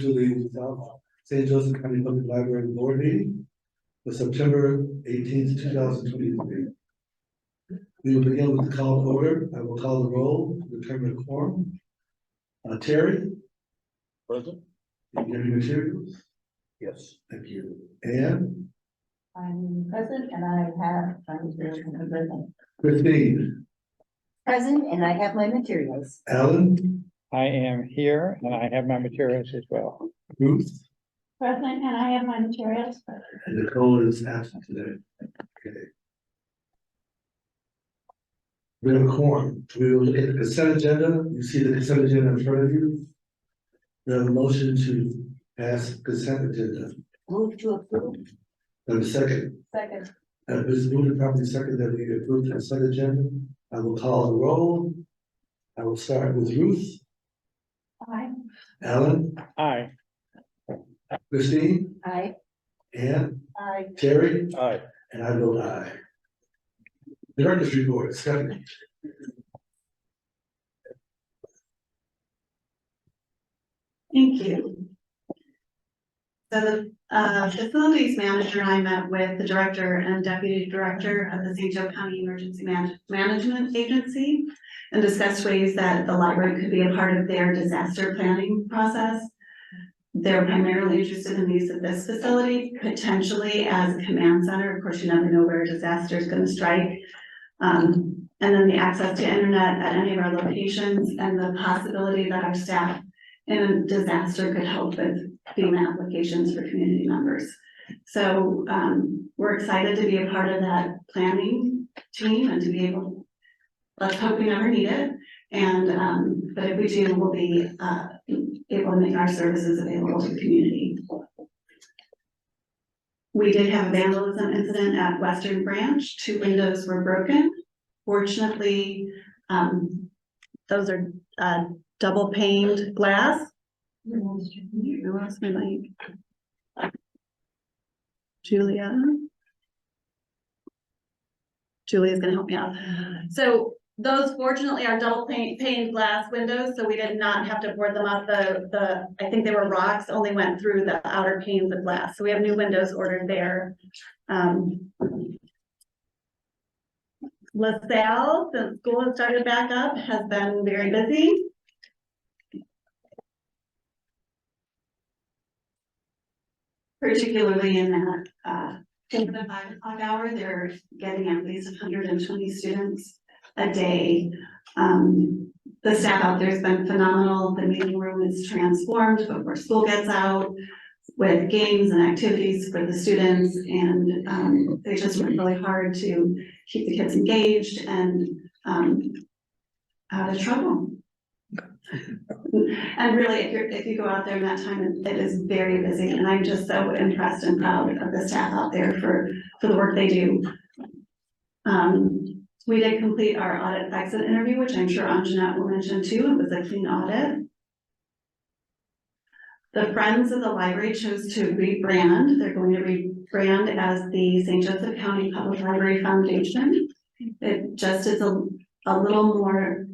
to the South St. Joseph County Public Library Board meeting for September 18th, 2023. We will begin with the call to order. I will call the roll to determine the quorum. Terry? Present? You get your materials? Yes. Thank you. Ann? I'm present and I have my materials. Christine? Present and I have my materials. Alan? I am here and I have my materials as well. Ruth? Present and I have my materials. And Nicole is absent today. Okay. We have a quorum. We will look at the consent agenda. You see the consent agenda in front of you. We have a motion to pass consent agenda. Move to approve. Have a second. Second. Ms. Newton properly second that we approve the consent agenda. I will call the roll. I will start with Ruth. Aye. Alan. Aye. Christine. Aye. Ann. Aye. Terry. Aye. And I vote aye. Director's report, Stephanie. Thank you. So the facilities manager and I met with the director and deputy director of the St. Joe County Emergency Management Agency and discussed ways that the library could be a part of their disaster planning process. They're primarily interested in the use of this facility, potentially as a command center. Of course, you never know where a disaster is going to strike. And then the access to internet at any of our locations and the possibility that our staff in a disaster could help with FEMA applications for community members. So we're excited to be a part of that planning team and to be able, let's hope we never need it. And but if we do, we'll be able to make our services available to the community. We did have a vandalism incident at Western Branch. 2 windows were broken. Fortunately, those are double paned glass. Who lost my mic? Julia's gonna help me out. So those fortunately are double paned glass windows, so we did not have to board them up. I think they were rocks, only went through the outer panes of glass. So we have new windows ordered there. LaSalle, since school has started back up, has been very busy. Particularly in that in the 5 o'clock hour, they're getting at least 120 students a day. The staff out there has been phenomenal. The meeting room is transformed before school gets out with games and activities for the students, and they just work really hard to keep the kids engaged and out of trouble. And really, if you go out there in that time, it is very busy, and I'm just so impressed and proud of the staff out there for the work they do. We did complete our audit exit interview, which I'm sure Anjanette will mention too. It was a clean audit. The Friends of the Library chose to rebrand. They're going to rebrand as the St. Joseph County Public Library Foundation. It just is a little more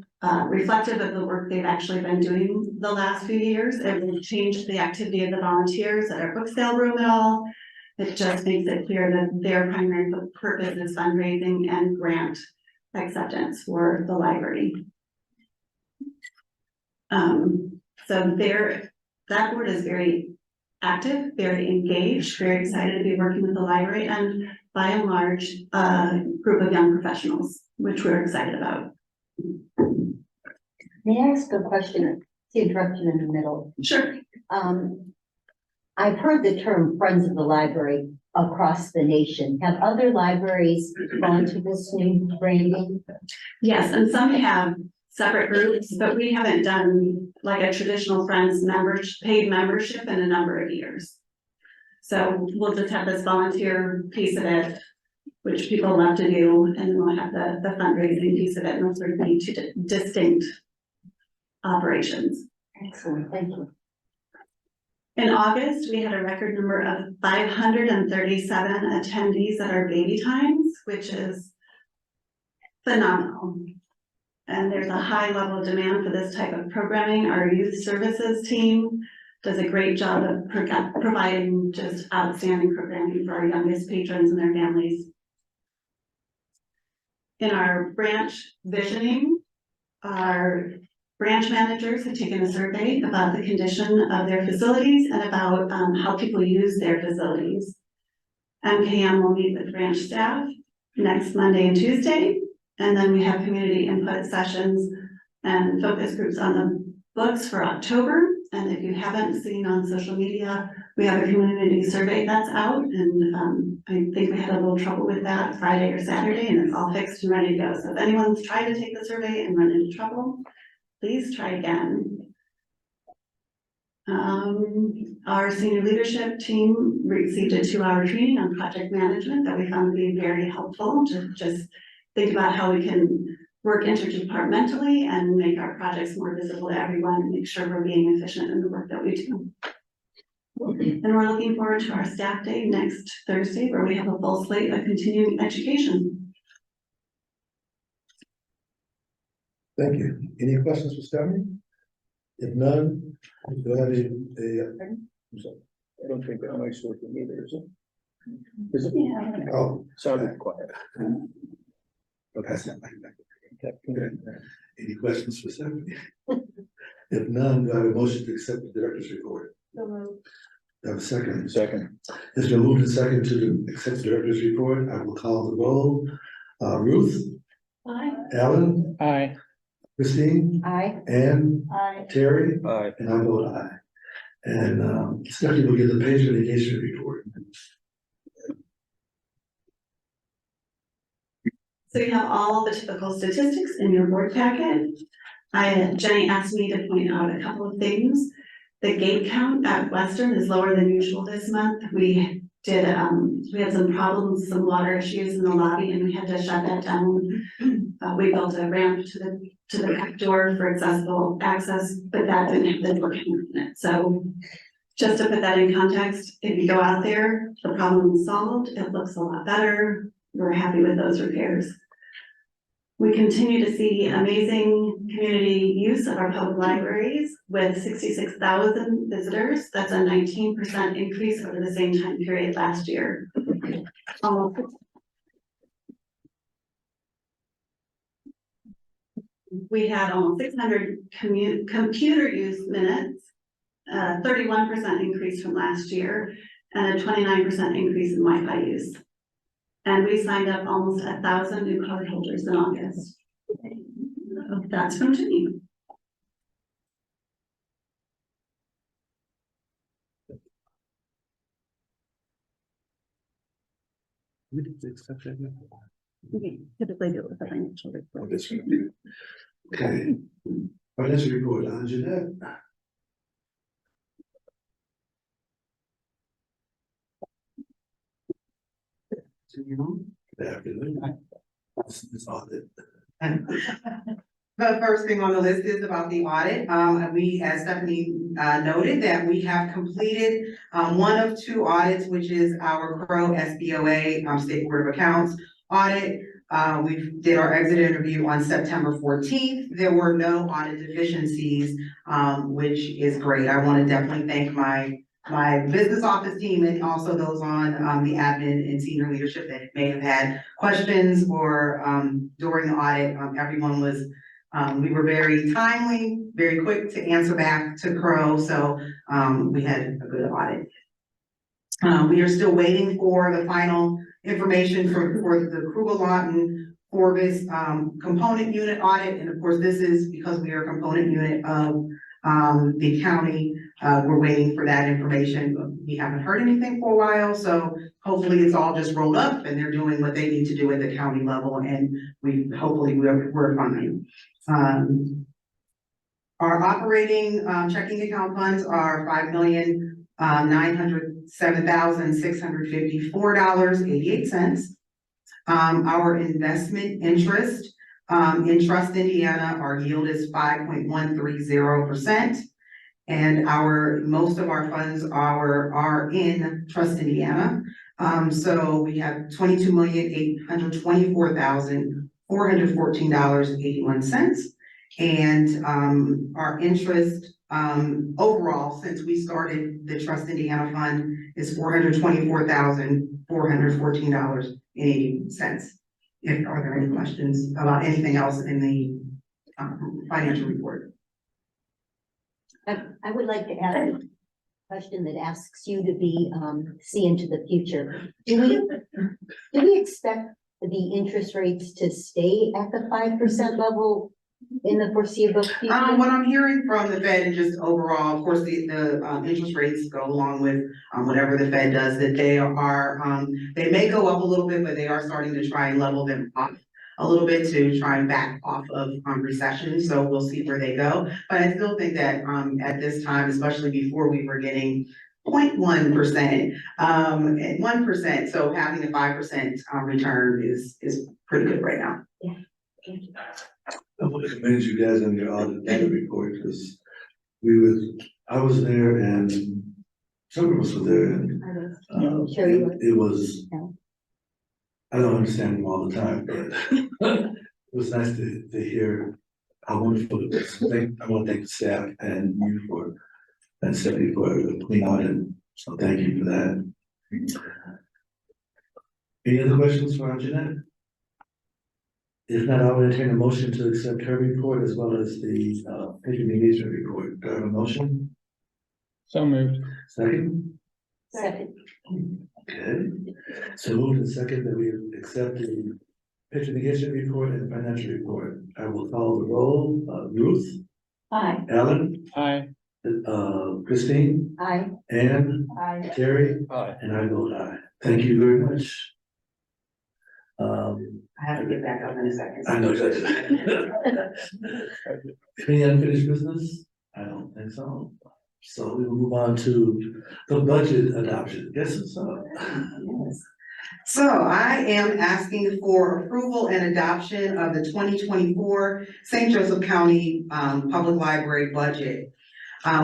reflective of the work they've actually been doing the last few years. It will change the activity of the volunteers at our book sale room at all. It just makes it clear that their primary purpose is fundraising and grant acceptance for the library. So that board is very active, very engaged, very excited to be working with the library, and by and large, a group of young professionals, which we're excited about. May I ask a question? The interruption in the middle. Sure. I've heard the term Friends of the Library across the nation. Have other libraries gone to this new branding? Yes, and some have separate groups, but we haven't done like a traditional Friends paid membership in a number of years. So we'll just have this volunteer piece of it, which people love to do, and then we'll have the fundraising piece of it, and those are going to be 2 distinct operations. Excellent, thank you. In August, we had a record number of 537 attendees at our baby times, which is phenomenal. And there's a high level of demand for this type of programming. Our youth services team does a great job of providing just outstanding programming for our youngest patrons and their families. In our branch visioning, our branch managers have taken a survey about the condition of their facilities and about how people use their facilities. MKM will meet with branch staff next Monday and Tuesday, and then we have community input sessions and focus groups on the books for October. And if you haven't seen on social media, we have a community survey that's out, and I think we had a little trouble with that Friday or Saturday, and it's all fixed and ready to go. So if anyone's tried to take the survey and run into trouble, please try again. Our senior leadership team received a 2-hour training on project management that we found to be very helpful to just think about how we can work interdepartmentally and make our projects more visible to everyone and make sure we're being efficient in the work that we do. And we're looking forward to our staff day next Thursday, where we have a full slate of continuing education. Thank you. Any questions for Stephanie? If none, do I have I'm sorry. I don't think that makes work either, is it? Is it? Yeah. Oh, Sounded quiet. okay. Good. Any questions for Stephanie? If none, do I have a motion to accept the director's report? Do I have a second? Second. It's been moved and second to accept the director's report. I will call the roll. Ruth? Aye. Alan? Aye. Christine? Aye. Ann? Aye. Terry? Aye. And I vote aye. And Stephanie will give the patient engagement report. So you have all the typical statistics in your board packet. Jenny asked me to point out a couple of things. The gate count at Western is lower than usual this month. We had some problems, some water issues in the lobby, and we had to shut that down. We built a ramp to the back door for accessible access, but that didn't have the working in it. So just to put that in context, if you go out there, the problem is solved. It looks a lot better. We're happy with those repairs. We continue to see amazing community use of our public libraries with 66,000 visitors. That's a 19% increase over the same time period last year. We had almost 600 computer use minutes, 31% increase from last year, and a 29% increase in Wi-Fi use. And we signed up almost 1,000 new cardholders in August. So that's from Jenny. We did accept that. We typically do it with a financial Oh, report. this one, yeah. Okay. Financial report, Jeanette. Good afternoon. It's audit. The first thing on the list is about the audit. We, as Stephanie noted, that we have completed one of 2 audits, which is our Crow SBOA State Board of Accounts audit. We did our exit interview on September 14th. There were no audit deficiencies, which is great. I want to definitely thank my business office team and also those on the admin and senior leadership that may have had questions or during the audit. Everyone was, we were very timely, very quick to answer back to Crow, so we had a good audit. We are still waiting for the final information for the Krugel-Lawton Forbes component unit audit, and of course this is because we are a component unit of the county. We're waiting for that information. We haven't heard anything for a while, so hopefully it's all just rolled up and they're doing what they need to do at the county level, and we're fine. Our operating checking account funds are $5,907,654.88. Our investment interest in Trust Indiana, our yield is 5.130%. And most of our funds are in Trust Indiana. So we have $22,824,414.81. And our interest overall, since we started the Trust Indiana Fund, is $424,414.80. Are there any questions about anything else in the financial report? I would like to ask a question that asks you to be, see into the future. Do we expect the interest rates to stay at the 5% level in the foreseeable future? What I'm hearing from the Fed and just overall, of course, the interest rates go along with whatever the Fed does, that they are, they may go up a little bit, but they are starting to try and level them off a little bit to try and back off of recession. So we'll see where they go. But I still think that at this time, especially before we were getting 0.1%, and 1%, so having a 5% return is pretty good right now. Thank you. I want to commend you guys on your audit data report, because I was there and some of us were there, and Sure you were. it was, Yeah. I don't understand them all the time, but it was nice to hear how wonderful it was. I want to thank the staff and you and Stephanie for the clean audit, so thank you for that. Any other questions for Jeanette? If not, I will entertain a motion to accept her report as well as the patron engagement report. Do I have a motion? So moved. Second? Second. Okay. So moved and second that we accept the patron engagement report and financial report. I will call the roll. Ruth? Aye. Alan? Aye. Christine? Aye. Ann? Aye. Terry? Aye. And I vote aye. Thank you very much. I have to get back up in a second. I know, Judge. Any unfinished business? I don't think so. So we will move on to the budget adoption. Yes, it's Yes. So I am asking for approval and adoption of the 2024 St. Joseph County Public Library budget.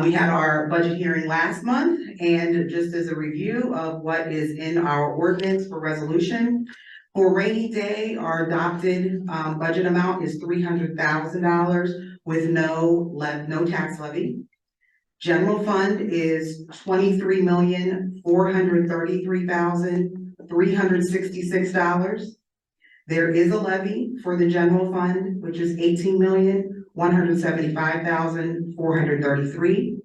We had our budget hearing last month, and just as a review of what is in our ordinance for resolution, for rainy day, our adopted budget amount is $300,000 with no tax levy. General fund is $23,433,366. There is a levy for the general fund, which is $18,175,433.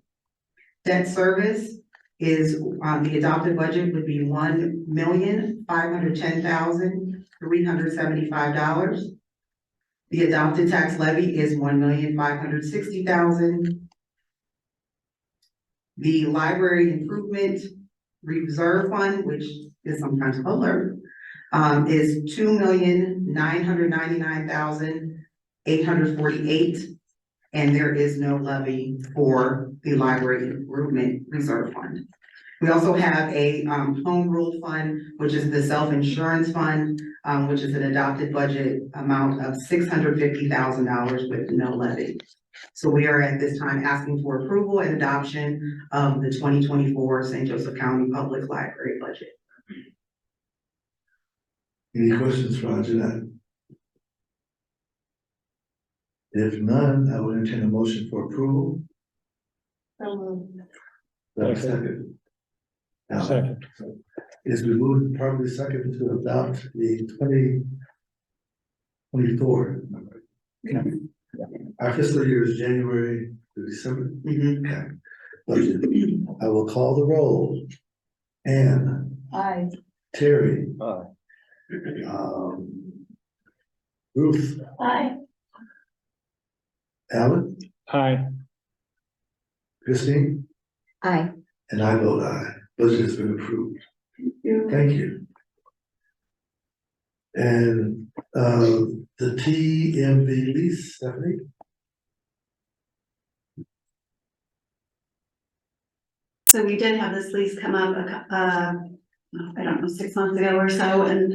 Debt service is, the adopted budget would be $1,510,375. The adopted tax levy is $1,560,000. The library improvement reserve fund, which is sometimes alert, is $2,999,848. And there is no levy for the library improvement reserve fund. We also have a home rule fund, which is the self-insurance fund, which is an adopted budget amount of $650,000 with no levy. So we are at this time asking for approval and adoption of the 2024 St. Joseph County Public Library budget. Any questions for Jeanette? If none, I will entertain a motion for approval. Do I have a second? Second. Is we moved properly second to adopt the 2024. Our fiscal year is January to December. Okay. Budget. I will call the roll. Ann. Aye. Terry. Aye. Ruth. Aye. Alan. Aye. Christine. Aye. And I vote aye. Budget has been approved. Thank you. And the TMV lease, Stephanie? So we did have this lease come up, I don't know, 6 months ago or so, and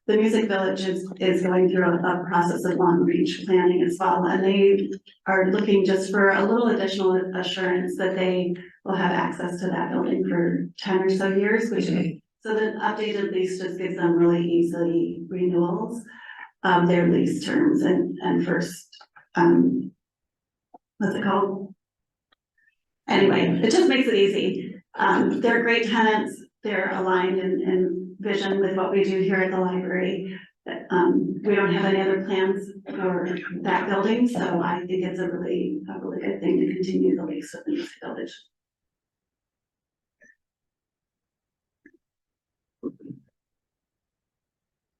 the Music Village is going through a process of long-range planning as well, and they are looking just for a little additional assurance that they will have access to that building for 10 or so years, which so the updated lease just gives them really easy renewals of their lease terms and first, what's it called? anyway, it just makes it easy. They're great tenants. They're aligned in vision with what we do here at the library. We don't have any other plans for that building, so I think it's a really good thing to continue the lease with the music village.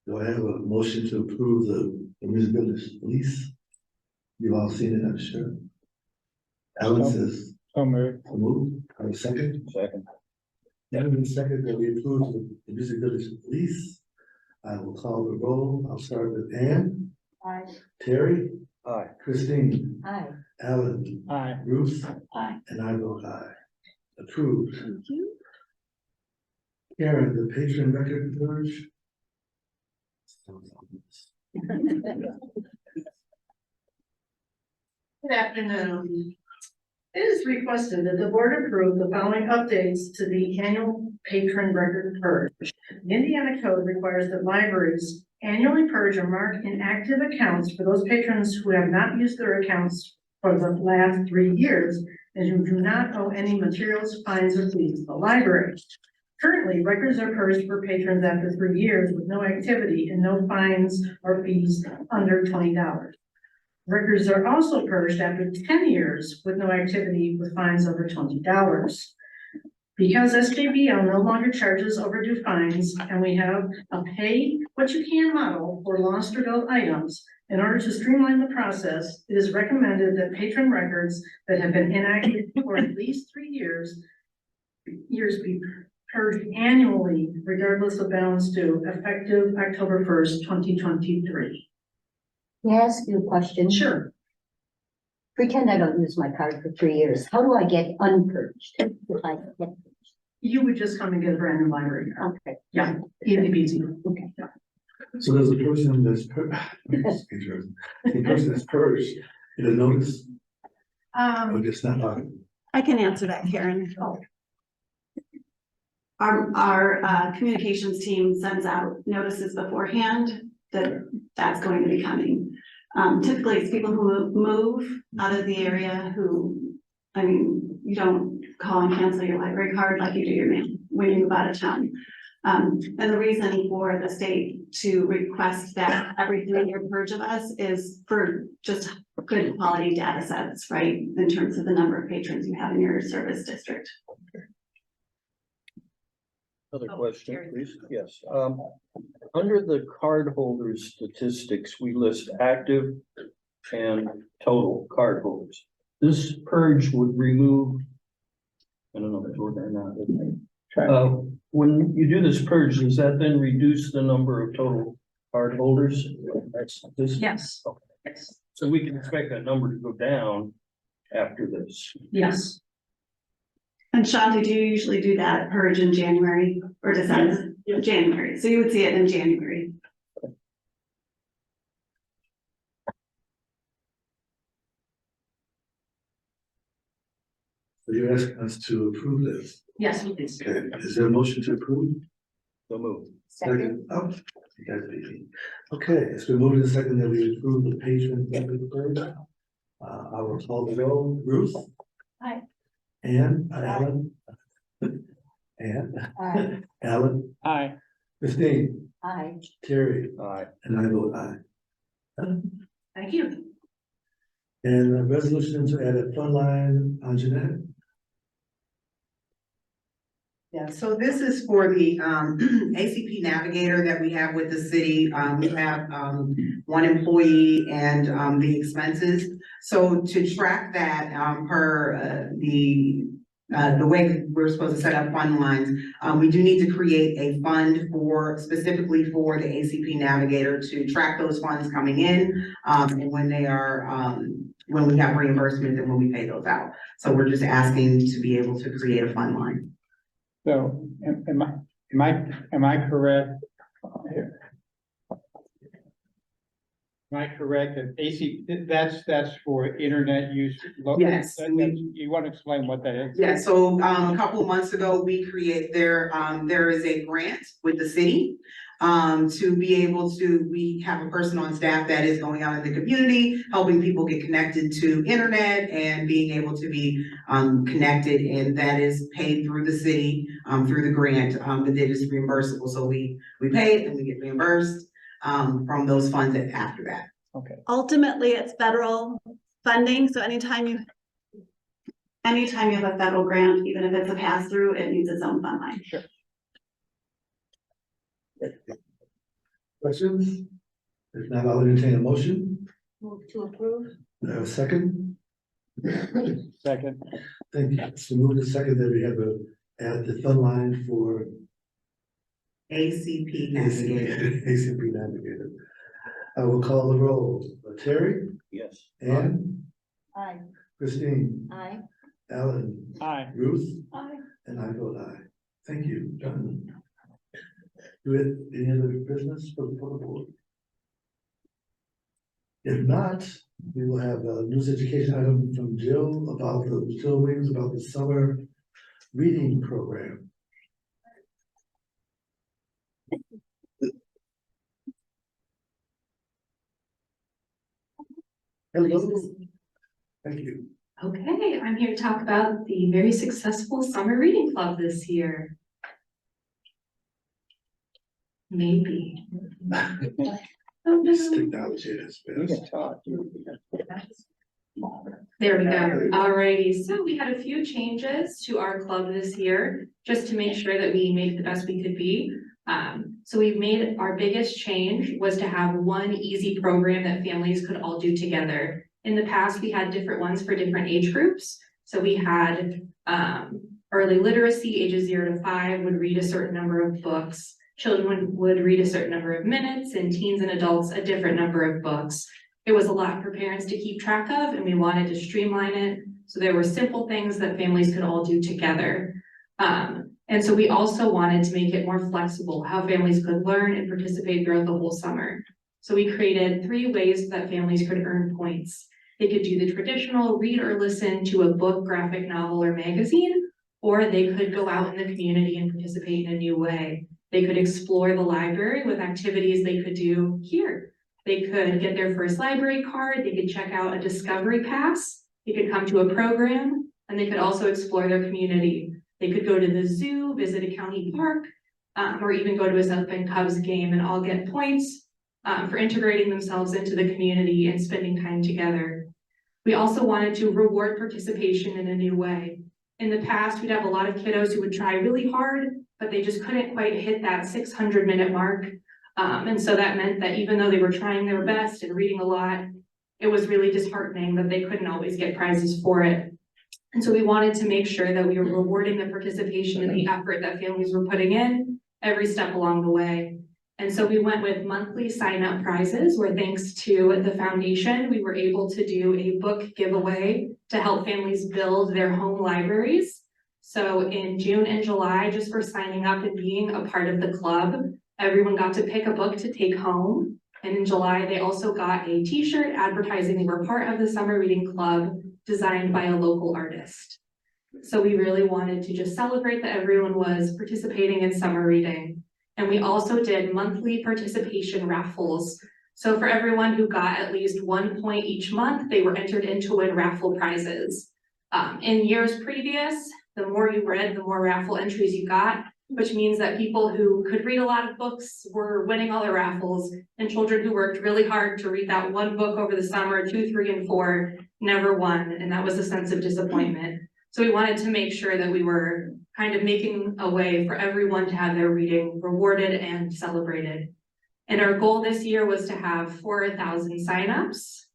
Do I have a motion to approve the music village lease? You've all seen it, I'm sure. Alan says, So moved. move, have a second? Second. Gentlemen, second that we approve the music village lease. I will call the roll. I'll start with Ann, Aye. Terry, Aye. Christine, Aye. Alan, Aye. Ruth, Aye. and I vote aye. Approved. Thank you. Karen, the patron record purge. Good afternoon. It is requested that the board approve the following updates to the annual patron record purge. The Indiana code requires that libraries annually purge or mark inactive accounts for those patrons who have not used their accounts for the last 3 years and who do not owe any materials, fines, or fees to the library. Currently, records are purged for patrons after 3 years with no activity and no fines or fees under $20. Records are also purged after 10 years with no activity with fines over $20. Because SJBL no longer charges overdue fines and we have a pay what you can model for lost or billed items, in order to streamline the process, it is recommended that patron records that have been inactive for at least 3 years be purged annually regardless of balance due, effective October 1st, 2023. May I ask you a question? Sure. Pretend I don't use my card for 3 years. How do I get unpurged? If I get- You would just come and get a brand new library card. Okay. Yeah, easy peasy. Okay. So there's a person that's interesting. The person that's purged, you know, notice, or just not on. I can answer that, Karen. Our communications team sends out notices beforehand that that's going to be coming. Typically, it's people who move out of the area who, I mean, you don't call and cancel your library card like you do your mail when you move out of town. And the reason for the state to request that every 3-year purge of us is for just good quality data sets, right? In terms of the number of patrons you have in your service district. Another Oh, question, Terry. please. Yes. Under the cardholder statistics, we list active and total cardholders. This purge would remove, I don't know if it's working or not. When you do this purge, does that then reduce the number of total cardholders? That's this. Yes. Okay. Yes. So we can expect that number to go down after this. Yes. And Sean, did you usually do that purge in January or December? January, so you would see it in January. So you're asking us to approve this. Yes, please. Okay, is there a motion to approve? So move. Second. Oh, you guys are easy. Okay, it's been moved and second that we approve the patron record purge. I will call the roll. Ruth? Aye. Ann, Alan? Ann, Aye. Alan, Aye. Christine, Aye. Terry, Aye. and I vote aye. Thank you. And the resolution to add a fund line on Jeanette. Yeah, so this is for the ACP navigator that we have with the city. We have one employee and the expenses. So to track that per the way that we're supposed to set up fund lines, we do need to create a fund specifically for the ACP navigator to track those funds coming in and when they are when we have reimbursement and when we pay those out. So we're just asking to be able to create a fund line. So am I correct? Am I correct that AC, that's for internet use? Yes. You want to explain what that is? Yeah, so a couple of months ago, we there is a grant with the city to be able to, we have a person on staff that is going out in the community, helping people get connected to internet and being able to be connected, and that is paid through the city, through the grant, but it is reimbursable. So we pay it and we get reimbursed from those funds after that. Okay. Ultimately, it's federal funding, so anytime you have a federal grant, even if it's a pass-through, it needs its own fund line. Sure. Questions? If not, I'll entertain a motion. Move to approve. Do I have a second? Second. Thank you. So move to second that we have a, add the fund line for ACP Navigator. ACP Navigator. I will call the roll. Terry, Yes. Ann, Aye. Christine, Aye. Alan, Aye. Ruth, Aye. and I vote aye. Thank you, John. Do we have any other business for the board? If not, we will have a news education item from Jill about the summer reading program. Hello. Thank you. Okay, I'm here to talk about the very successful summer reading club this year. Maybe. Oh, This no. technology is You best. can talk. There we go. Alrighty, so we had a few changes to our club this year, just to make sure that we made the best we could be. So we've made our biggest change was to have one easy program that families could all do together. In the past, we had different ones for different age groups. So we had early literacy, ages 0 to 5 would read a certain number of books. Children would read a certain number of minutes, and teens and adults a different number of books. It was a lot for parents to keep track of, and we wanted to streamline it. So there were simple things that families could all do together. And so we also wanted to make it more flexible, how families could learn and participate throughout the whole summer. So we created 3 ways that families could earn points. They could do the traditional read or listen to a book, graphic novel, or magazine, or they could go out in the community and participate in a new way. They could explore the library with activities they could do here. They could get their first library card, they could check out a discovery pass, they could come to a program, and they could also explore their community. They could go to the zoo, visit a county park, or even go to a South Bend Cubs game and all get points for integrating themselves into the community and spending time together. We also wanted to reward participation in a new way. In the past, we'd have a lot of kiddos who would try really hard, but they just couldn't quite hit that 600-minute mark. And so that meant that even though they were trying their best and reading a lot, it was really disheartening that they couldn't always get prizes for it. And so we wanted to make sure that we were rewarding the participation and the effort that families were putting in every step along the way. And so we went with monthly sign-up prizes, where thanks to the foundation, we were able to do a book giveaway to help families build their home libraries. So in June and July, just for signing up and being a part of the club, everyone got to pick a book to take home. And in July, they also got a t-shirt advertising they were part of the summer reading club designed by a local artist. So we really wanted to just celebrate that everyone was participating in summer reading. And we also did monthly participation raffles. So for everyone who got at least 1 point each month, they were entered in to win raffle prizes. In years previous, the more you read, the more raffle entries you got, which means that people who could read a lot of books were winning all the raffles, and children who worked really hard to read that one book over the summer, 2, 3, and 4, never won, and that was a sense of disappointment. So we wanted to make sure that we were kind of making a way for everyone to have their reading rewarded and celebrated. And our goal this year was to have 4,000 signups.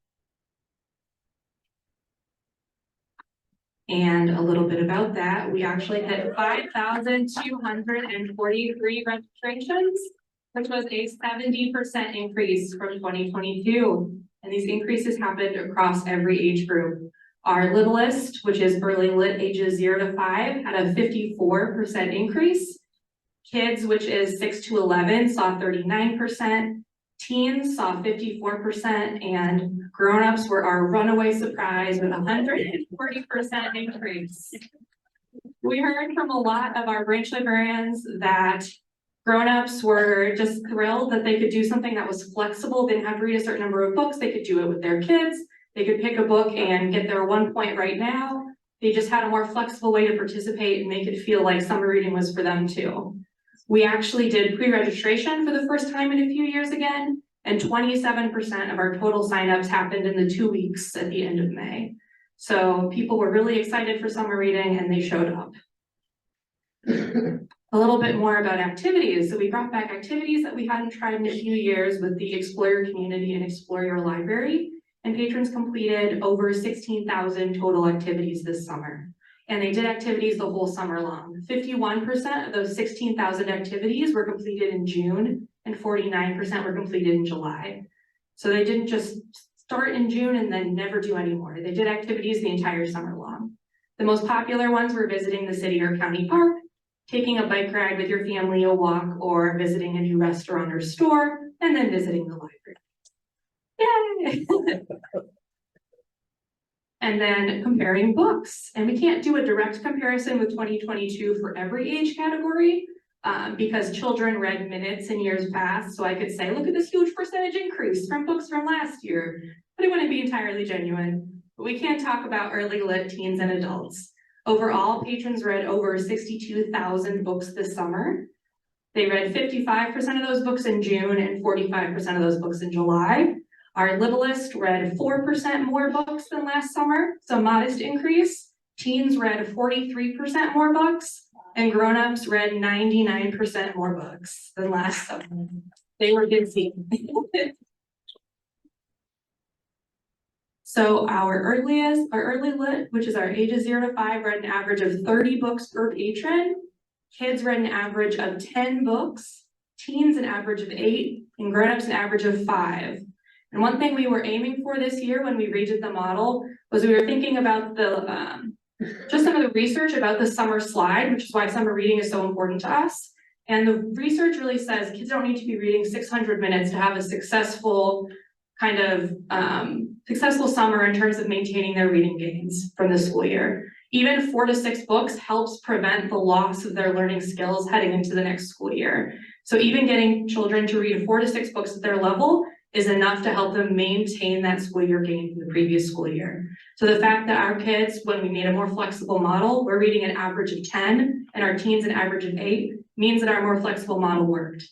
And a little bit about that, we actually hit 5,243 registrations, which was a 70% increase from 2022. And these increases happened across every age group. Our littlest, which is early lit ages 0 to 5, had a 54% increase. Kids, which is 6 to 11, saw 39%. Teens saw 54%, and grown-ups were our runaway surprise with 140% increase. We heard from a lot of our branch librarians that Grown-ups were just thrilled that they could do something that was flexible, didn't have to read a certain number of books, they could do it with their kids. They could pick a book and get their 1 point right now. They just had a more flexible way to participate and make it feel like summer reading was for them too. We actually did pre-registration for the first time in a few years again, and 27% of our total signups happened in the 2 weeks at the end of May. So people were really excited for summer reading and they showed up. A little bit more about activities. So we brought back activities that we hadn't tried in a few years with the Explore Your Community and Explore Your Library. And patrons completed over 16,000 total activities this summer. And they did activities the whole summer long. 51% of those 16,000 activities were completed in June and 49% were completed in July. So they didn't just start in June and then never do any more. They did activities the entire summer long. The most popular ones were visiting the city or county park, taking a bike ride with your family, a walk, or visiting a new restaurant or store, and then visiting the library. Yay! And then comparing books. And we can't do a direct comparison with 2022 for every age category because children read minutes in years past. So I could say, look at this huge percentage increase from books from last year, but it wouldn't be entirely genuine. But we can talk about early lit teens and adults. Overall, patrons read over 62,000 books this summer. They read 55% of those books in June and 45% of those books in July. Our littlest read 4% more books than last summer, so modest increase. Teens read 43% more books, and grown-ups read 99% more books than last summer. They were busy. So our early lit, which is our ages 0 to 5, read an average of 30 books per patron. Kids read an average of 10 books, teens an average of 8, and grown-ups an average of 5. And one thing we were aiming for this year when we redid the model was we were thinking about the just some of the research about the summer slide, which is why summer reading is so important to us. And the research really says kids don't need to be reading 600 minutes to have a successful kind of successful summer in terms of maintaining their reading gains from the school year. Even 4 to 6 books helps prevent the loss of their learning skills heading into the next school year. So even getting children to read 4 to 6 books at their level is enough to help them maintain that school year gain from the previous school year. So the fact that our kids, when we made a more flexible model, we're reading an average of 10 and our teens an average of 8 means that our more flexible model worked.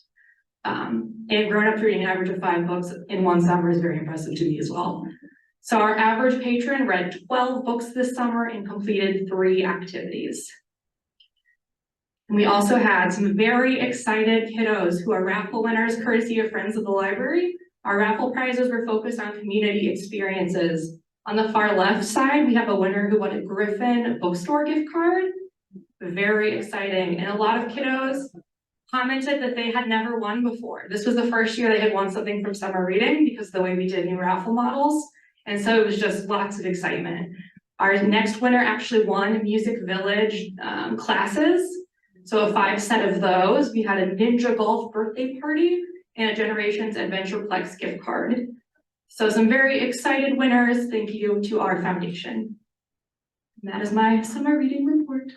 And grown-ups reading an average of 5 books in one summer is very impressive to me as well. So our average patron read 12 books this summer and completed 3 activities. And we also had some very excited kiddos who are raffle winners courtesy of Friends of the Library. Our raffle prizes were focused on community experiences. On the far left side, we have a winner who won a Griffin bookstore gift card. Very exciting. And a lot of kiddos commented that they had never won before. This was the first year they had won something from summer reading because of the way we did new raffle models. And so it was just lots of excitement. Our next winner actually won Music Village classes. So a 5 set of those. We had a Ninja Golf birthday party and a Generations Adventureplex gift card. So some very excited winners. Thank you to our foundation. And that is my summer reading report.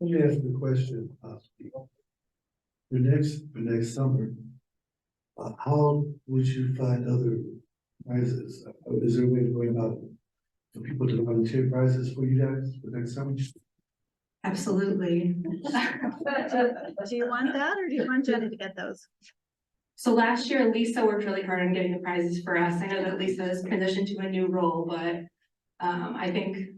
Let me ask you a question. For next summer, how would you find other prizes? Is there a way to go about for people to volunteer prizes for you guys for next summer? Absolutely. Do you want that, or do you want Jenny to get those? So last year, Lisa worked really hard on getting the prizes for us. I know that Lisa has transitioned to a new role, but I think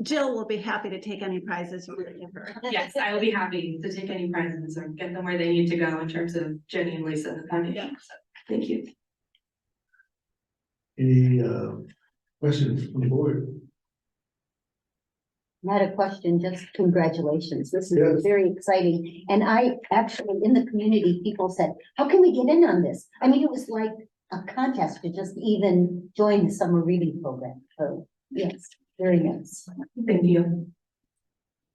Jill will be happy to take any prizes you want to give her. yes, I will be happy to take any prizes or get them where they need to go in terms of Jenny and Lisa and the foundation. So, thank you. Any questions from the board? Not a question, just congratulations. This is Yes. very exciting. And I actually, in the community, people said, how can we get in on this? I mean, it was like a contest to just even join the summer reading program. So yes, very nice. Thank you.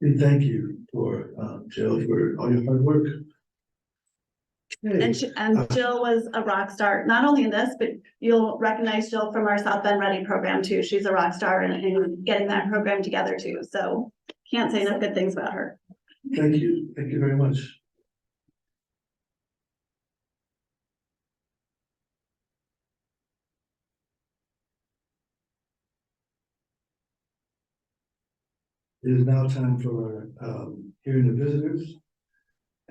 And thank you for Jill for all your hard work. Hey, And Jill was a rock star, not only in this, but you'll recognize Jill from our South Bend Ready program too. She's a rock star in getting that program together too. So can't say enough good things about her. thank you very much. It is now time for hearing the visitors.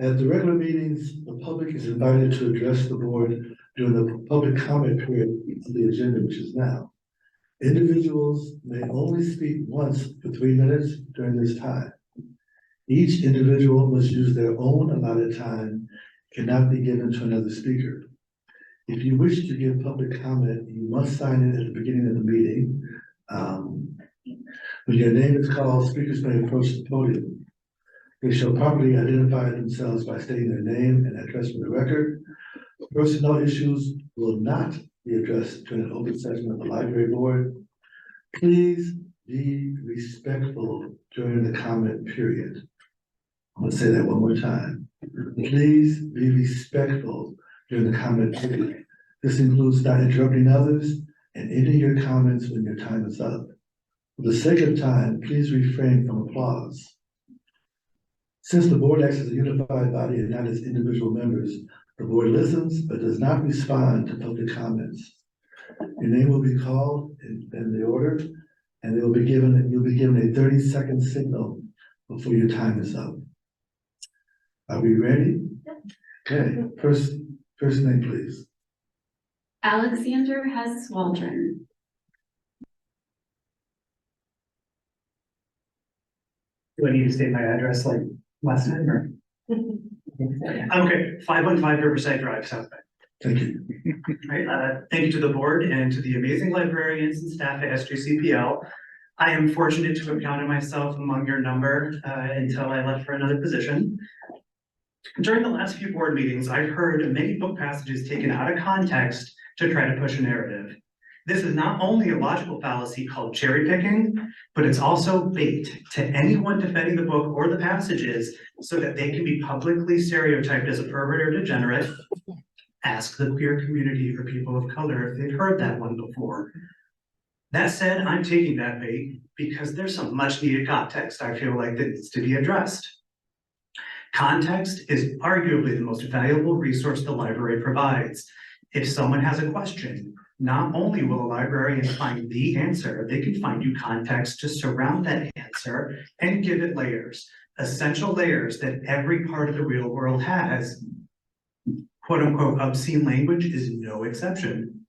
At the regular meetings, the public is invited to address the board during the public comment period of the agenda, which is now. Individuals may only speak once for 3 minutes during this time. Each individual must use their own allotted time, cannot be given to another speaker. If you wish to give public comment, you must sign in at the beginning of the meeting. When your name is called, speakers may approach the podium. They shall properly identify themselves by stating their name and address for the record. Personnel issues will not be addressed during an open session of the library board. Please be respectful during the comment period. I'm gonna say that one more time. Please be respectful during the comment period. This includes not interrupting others and ending your comments when your time is up. For the sake of time, please refrain from applause. Since the board acts as a unified body and not as individual members, the board listens but does not respond to public comments. Your name will be called in the order, and you'll be given a 30-second signal before your time is up. Are we ready? Okay, first name, please. Alexander Hess Waldron. Do I need to state my address like last time or? Okay, 515 Riverside Drive, South Bend. Thank you. Right, thank you to the board and to the amazing librarians and staff at SJCPL. I am fortunate to have counted myself among your number until I left for another position. During the last few board meetings, I've heard many book passages taken out of context to try to push a narrative. This is not only a logical fallacy called cherry picking, but it's also bait to anyone defending the book or the passages so that they can be publicly stereotyped as a pervert or degenerate. Ask the queer community or people of color if they've heard that one before. That said, I'm taking that bait because there's some much needed context I feel like that needs to be addressed. Context is arguably the most valuable resource the library provides. If someone has a question, not only will a librarian find the answer, they can find you context to surround that answer and give it layers, essential layers that every part of the real world has. Quote unquote obscene language is no exception.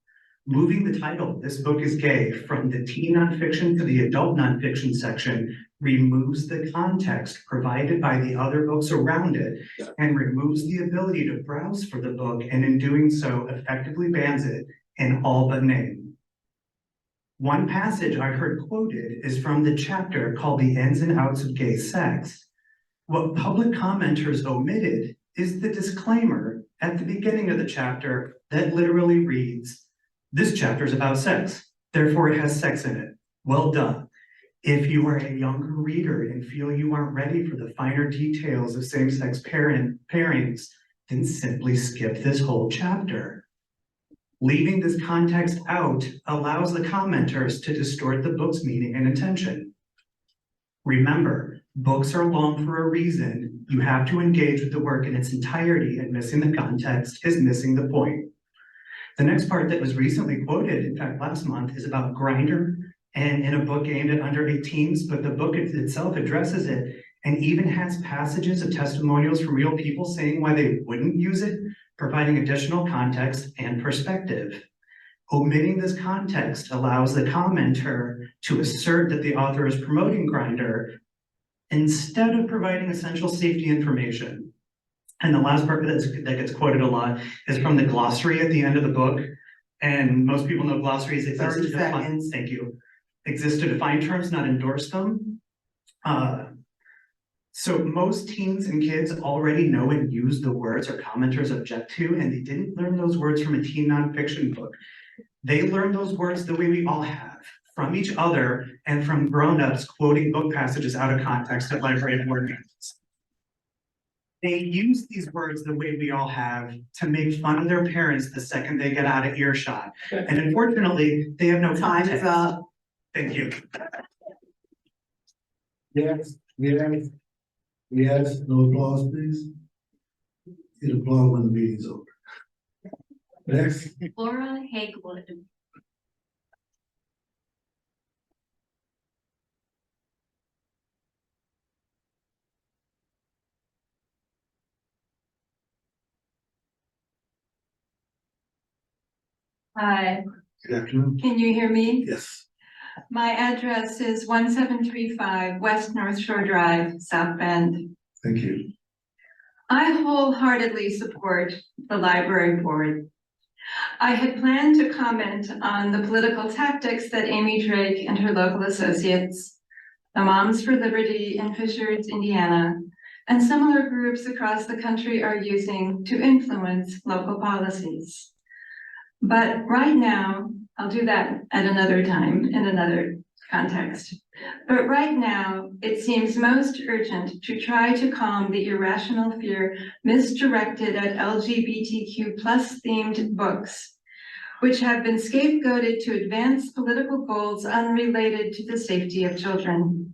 Moving the title, "This Book is Gay," from the teen nonfiction to the adult nonfiction section removes the context provided by the other books around it and removes the ability to browse for the book, and in doing so effectively bans it in all but name. One passage I heard quoted is from the chapter called "The Ins and Outs of Gay Sex." What public commenters omitted is the disclaimer at the beginning of the chapter that literally reads, "This chapter is about sex, therefore it has sex in it." Well done. If you are a younger reader and feel you aren't ready for the finer details of same-sex pairings, then simply skip this whole chapter. Leaving this context out allows the commenters to distort the book's meaning and intention. Remember, books are long for a reason. You have to engage with the work in its entirety, and missing the context is missing the point. The next part that was recently quoted, in fact last month, is about Grindr, and in a book aimed at under 18s, but the book itself addresses it and even has passages of testimonials from real people saying why they wouldn't use it, providing additional context and perspective. Omitting this context allows the commenter to assert that the author is promoting Grindr instead of providing essential safety information. And the last part that gets quoted a lot is from the glossary at the end of the book. And most people know glossaries exist to define, thank you, exist to define terms, not endorse them. So most teens and kids already know and use the words our commenters object to, and they didn't learn those words from a teen nonfiction book. They learned those words the way we all have, from each other and from grown-ups quoting book passages out of context at library board meetings. They use these words the way we all have to make fun of their parents the second they get out of earshot. And unfortunately, they have no Time is context. up. Thank you. Yes, no applause, please. You applaud when the meeting's over. Next, Laura Hagwood. Hi, good afternoon. can you hear me? Yes, My address is 1735 West North Shore Drive, South Bend. thank you. I wholeheartedly support the library board. I had planned to comment on the political tactics that Amy Drake and her local associates, the Moms for Liberty in Fishers, Indiana, and similar groups across the country are using to influence local policies. But right now, I'll do that at another time in another context. But right now, it seems most urgent to try to calm the irrational fear misdirected at LGBTQ+ themed books, which have been scapegoated to advance political goals unrelated to the safety of children.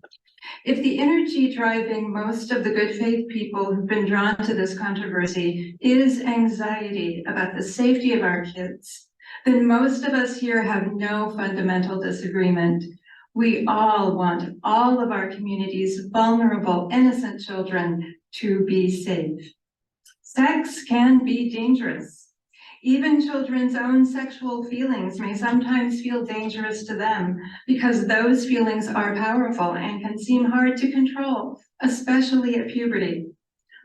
If the energy driving most of the good faith people who've been drawn to this controversy is anxiety about the safety of our kids, then most of us here have no fundamental disagreement. We all want all of our community's vulnerable, innocent children to be safe. Sex can be dangerous. Even children's own sexual feelings may sometimes feel dangerous to them because those feelings are powerful and can seem hard to control, especially at puberty.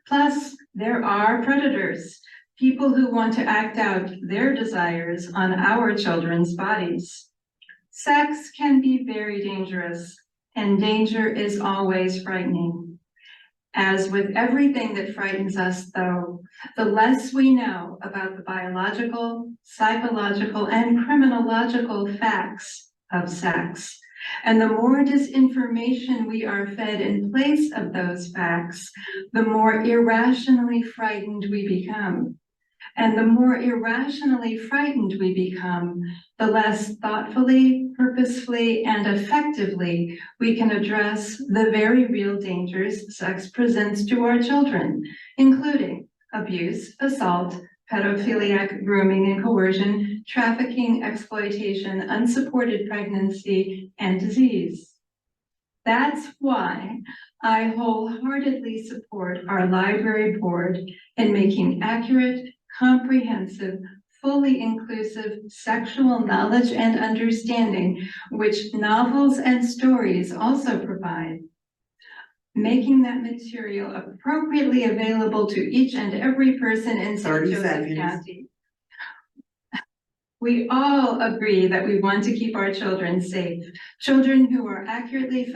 Plus, there are predators, people who want to act out their desires on our children's bodies. Sex can be very dangerous, and danger is always frightening. As with everything that frightens us, though, the less we know about the biological, psychological, and criminological facts of sex, and the more disinformation we are fed in place of those facts, the more irrationally frightened we become. And the more irrationally frightened we become, the less thoughtfully, purposefully, and effectively we can address the very real dangers sex presents to our children, including abuse, assault, pedophiliac grooming and coercion, trafficking, exploitation, unsupported pregnancy, and disease. That's why I wholeheartedly support our library board in making accurate, comprehensive, fully inclusive sexual knowledge and understanding, which novels and stories also provide. Making that material appropriately available to each and every person in St. 30 Joseph seconds. County. We all agree that we want to keep our children safe, children who are accurately,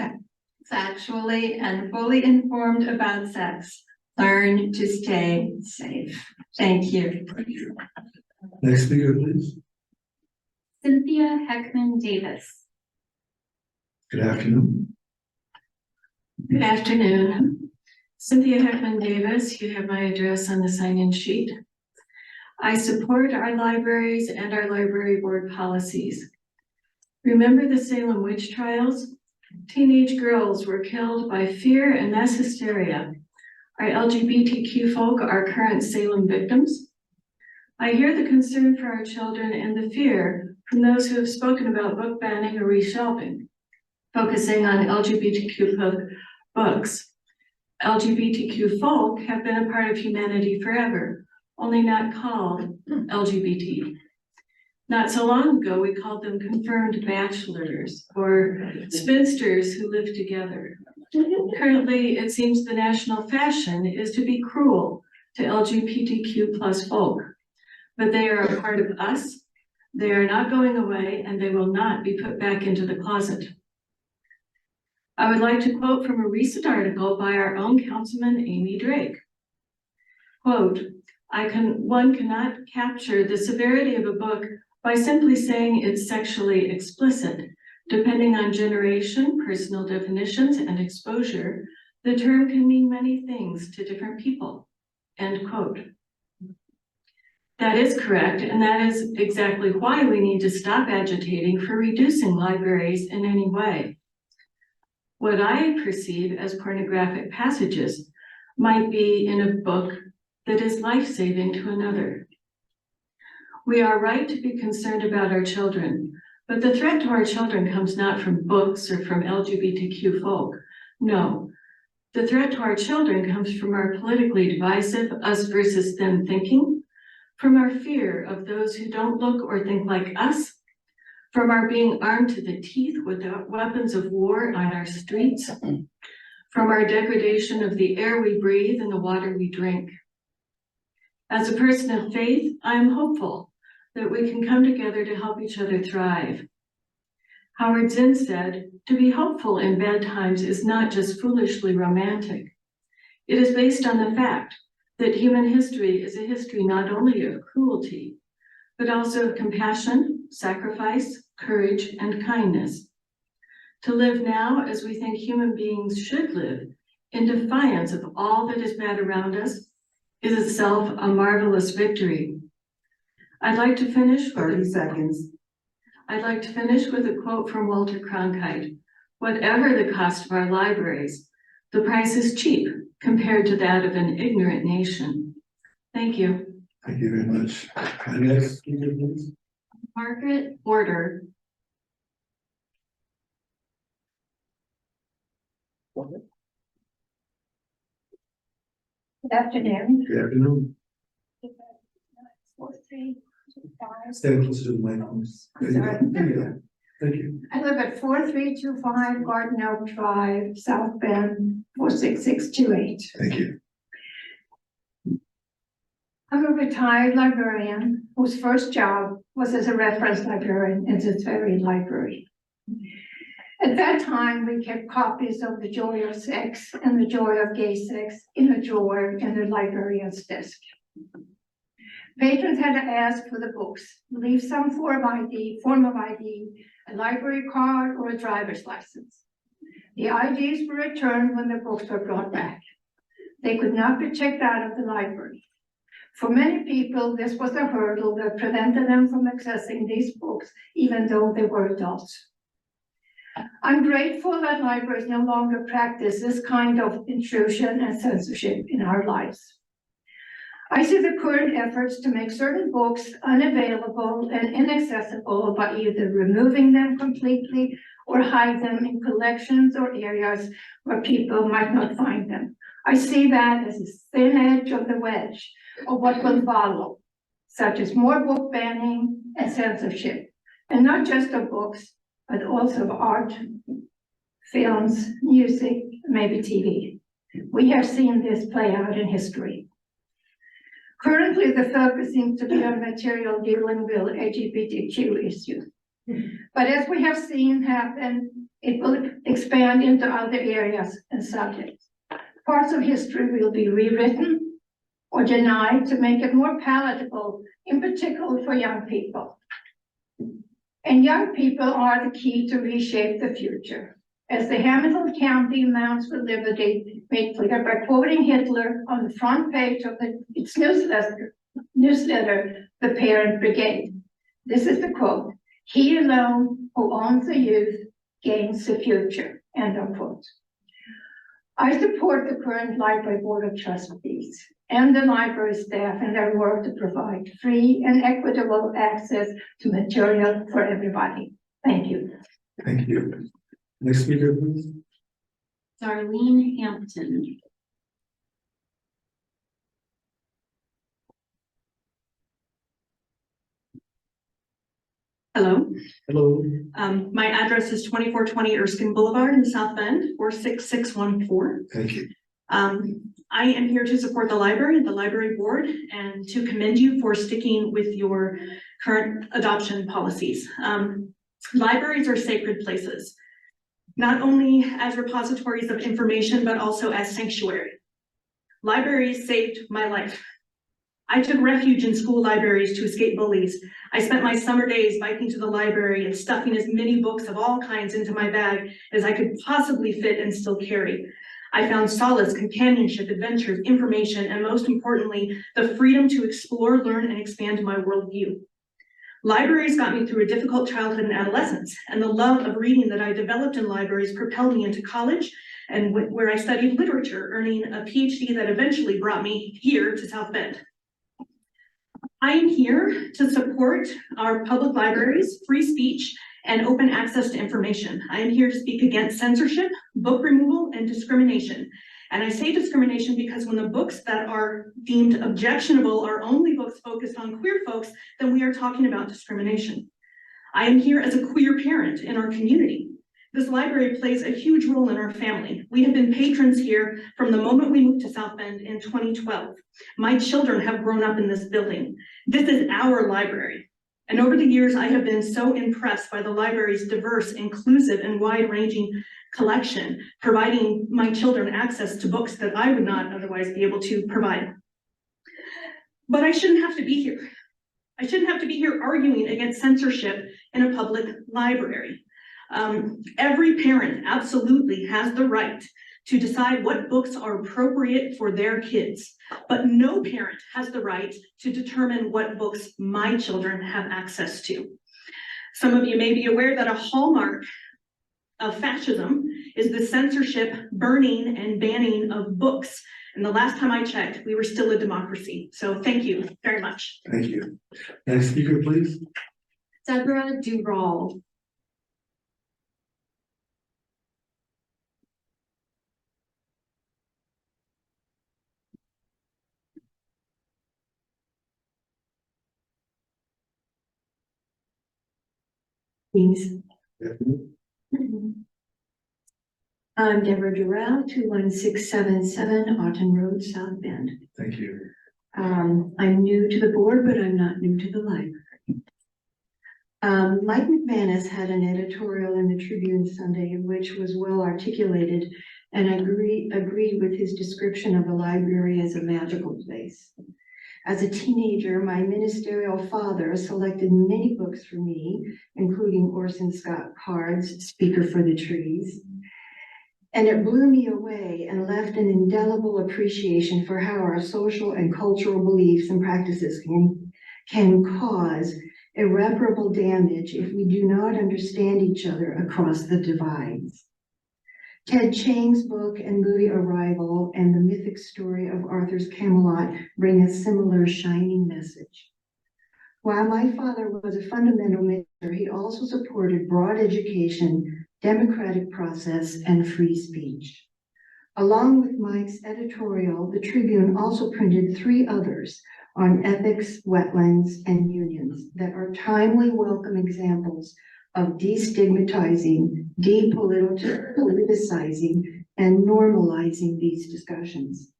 factually, and fully informed about sex. Learn to stay safe. Thank you. Thank you. Next speaker, please. Cynthia Heckman Davis. Good afternoon. Good afternoon. Cynthia Heckman Davis, you have my address on the sign-in sheet. I support our libraries and our library board policies. Remember the Salem witch trials? Teenage girls were killed by fear and mass hysteria. Our LGBTQ folk are current Salem victims. I hear the concern for our children and the fear from those who have spoken about book banning or reshelving, focusing on LGBTQ books. LGBTQ folk have been a part of humanity forever, only not called LGBT. Not so long ago, we called them confirmed bachelors or spinsters who live together. Currently, it seems the national fashion is to be cruel to LGBTQ+ folk, but they are a part of us. They are not going away, and they will not be put back into the closet. I would like to quote from a recent article by our own Councilman Amy Drake. Quote, one cannot capture the severity of a book by simply saying it's sexually explicit. Depending on generation, personal definitions, and exposure, the term can mean many things to different people. end quote. That is correct, and that is exactly why we need to stop agitating for reducing libraries in any way. What I perceive as pornographic passages might be in a book that is life-saving to another. We are right to be concerned about our children, but the threat to our children comes not from books or from LGBTQ folk. No, the threat to our children comes from our politically divisive us versus them thinking, from our fear of those who don't look or think like us, from our being armed to the teeth with weapons of war on our streets, from our degradation of the air we breathe and the water we drink. As a person of faith, I am hopeful that we can come together to help each other thrive. Howard Zinn said, "To be hopeful in bad times is not just foolishly romantic. It is based on the fact that human history is a history not only of cruelty, but also of compassion, sacrifice, courage, and kindness. To live now as we think human beings should live, in defiance of all that is bad around us, is itself a marvelous victory." I'd like to finish 30 seconds. I'd like to finish with a quote from Walter Cronkite. "Whatever the cost of our libraries, the price is cheap compared to that of an ignorant nation." Thank you. Thank you very much. Next speaker, please. Margaret Order. Good afternoon. Good afternoon. 4325. Stand close to the mic, please. There you go. There you go. Thank you. I live at 4325 Garden Oak Drive, South Bend, 46628. Thank you. I'm a retired librarian whose first job was as a reference librarian in this very library. At that time, we kept copies of The Joy of Sex and The Joy of Gay Sex in a drawer in the librarian's desk. Patrons had to ask for the books, leave some form of ID, a library card, or a driver's license. The IDs were returned when the books were brought back. They could not be checked out of the library. For many people, this was a hurdle that prevented them from accessing these books, even though they were adults. I'm grateful that libraries no longer practice this kind of intrusion and censorship in our lives. I see the current efforts to make certain books unavailable and inaccessible by either removing them completely or hide them in collections or areas where people might not find them. I see that as a thin edge of the wedge of what will follow, such as more book banning and censorship, and not just of books, but also of art, films, music, maybe TV. We have seen this play out in history. Currently, the focus seems to be on material dealing with LGBTQ issues. But as we have seen happen, it will expand into other areas and subjects. Parts of history will be rewritten or denied to make it more palatable, in particular for young people. And young people are the key to reshape the future. As the Hamilton County Mounds for Liberty made clear by quoting Hitler on the front page of its newsletter, The Parent Brigade. This is the quote: "He alone who owns the youth gains the future," end of quote. I support the current Library Board of Trustees and the library staff in their work to provide free and equitable access to material for everybody. Thank you. Thank you. Next speaker, please. Darlene Hampton. Hello. Hello. My address is 2420 Erskine Boulevard in South Bend, 46614. Thank you. I am here to support the library and the library board and to commend you for sticking with your current adoption policies. Libraries are sacred places, not only as repositories of information, but also as sanctuary. Libraries saved my life. I took refuge in school libraries to escape bullies. I spent my summer days biking to the library and stuffing as many books of all kinds into my bag as I could possibly fit and still carry. I found solace, companionship, adventures, information, and most importantly, the freedom to explore, learn, and expand my worldview. Libraries got me through a difficult childhood and adolescence, and the love of reading that I developed in libraries propelled me into college and where I studied literature, earning a PhD that eventually brought me here to South Bend. I am here to support our public libraries, free speech, and open access to information. I am here to speak against censorship, book removal, and discrimination. And I say discrimination because when the books that are deemed objectionable are only books focused on queer folks, then we are talking about discrimination. I am here as a queer parent in our community. This library plays a huge role in our family. We have been patrons here from the moment we moved to South Bend in 2012. My children have grown up in this building. This is our library. And over the years, I have been so impressed by the library's diverse, inclusive, and wide-ranging collection, providing my children access to books that I would not otherwise be able to provide. But I shouldn't have to be here. I shouldn't have to be here arguing against censorship in a public library. Every parent absolutely has the right to decide what books are appropriate for their kids, but no parent has the right to determine what books my children have access to. Some of you may be aware that a hallmark of fascism is the censorship, burning, and banning of books. And the last time I checked, we were still a democracy. So thank you very much. Thank you. Next speaker, please. Deborah Duval. Please. I'm Deborah Durrell, 21677 Autumn Road, South Bend. Thank you. I'm new to the board, but I'm not new to the library. Mike McManus had an editorial in the Tribune Sunday, which was well articulated, and I agreed with his description of the library as a magical place. As a teenager, my ministerial father selected many books for me, including Orson Scott Card's Speaker for the Trees. And it blew me away and left an indelible appreciation for how our social and cultural beliefs and practices can cause irreparable damage if we do not understand each other across the divides. Ted Chiang's book and movie Arrival and the mythic story of Arthur's Camelot bring a similar shining message. While my father was a fundamental minister, he also supported broad education, democratic process, and free speech. Along with Mike's editorial, the Tribune also printed 3 others on ethics, wetlands, and unions that are timely, welcome examples of destigmatizing, depoliticizing, and normalizing these discussions.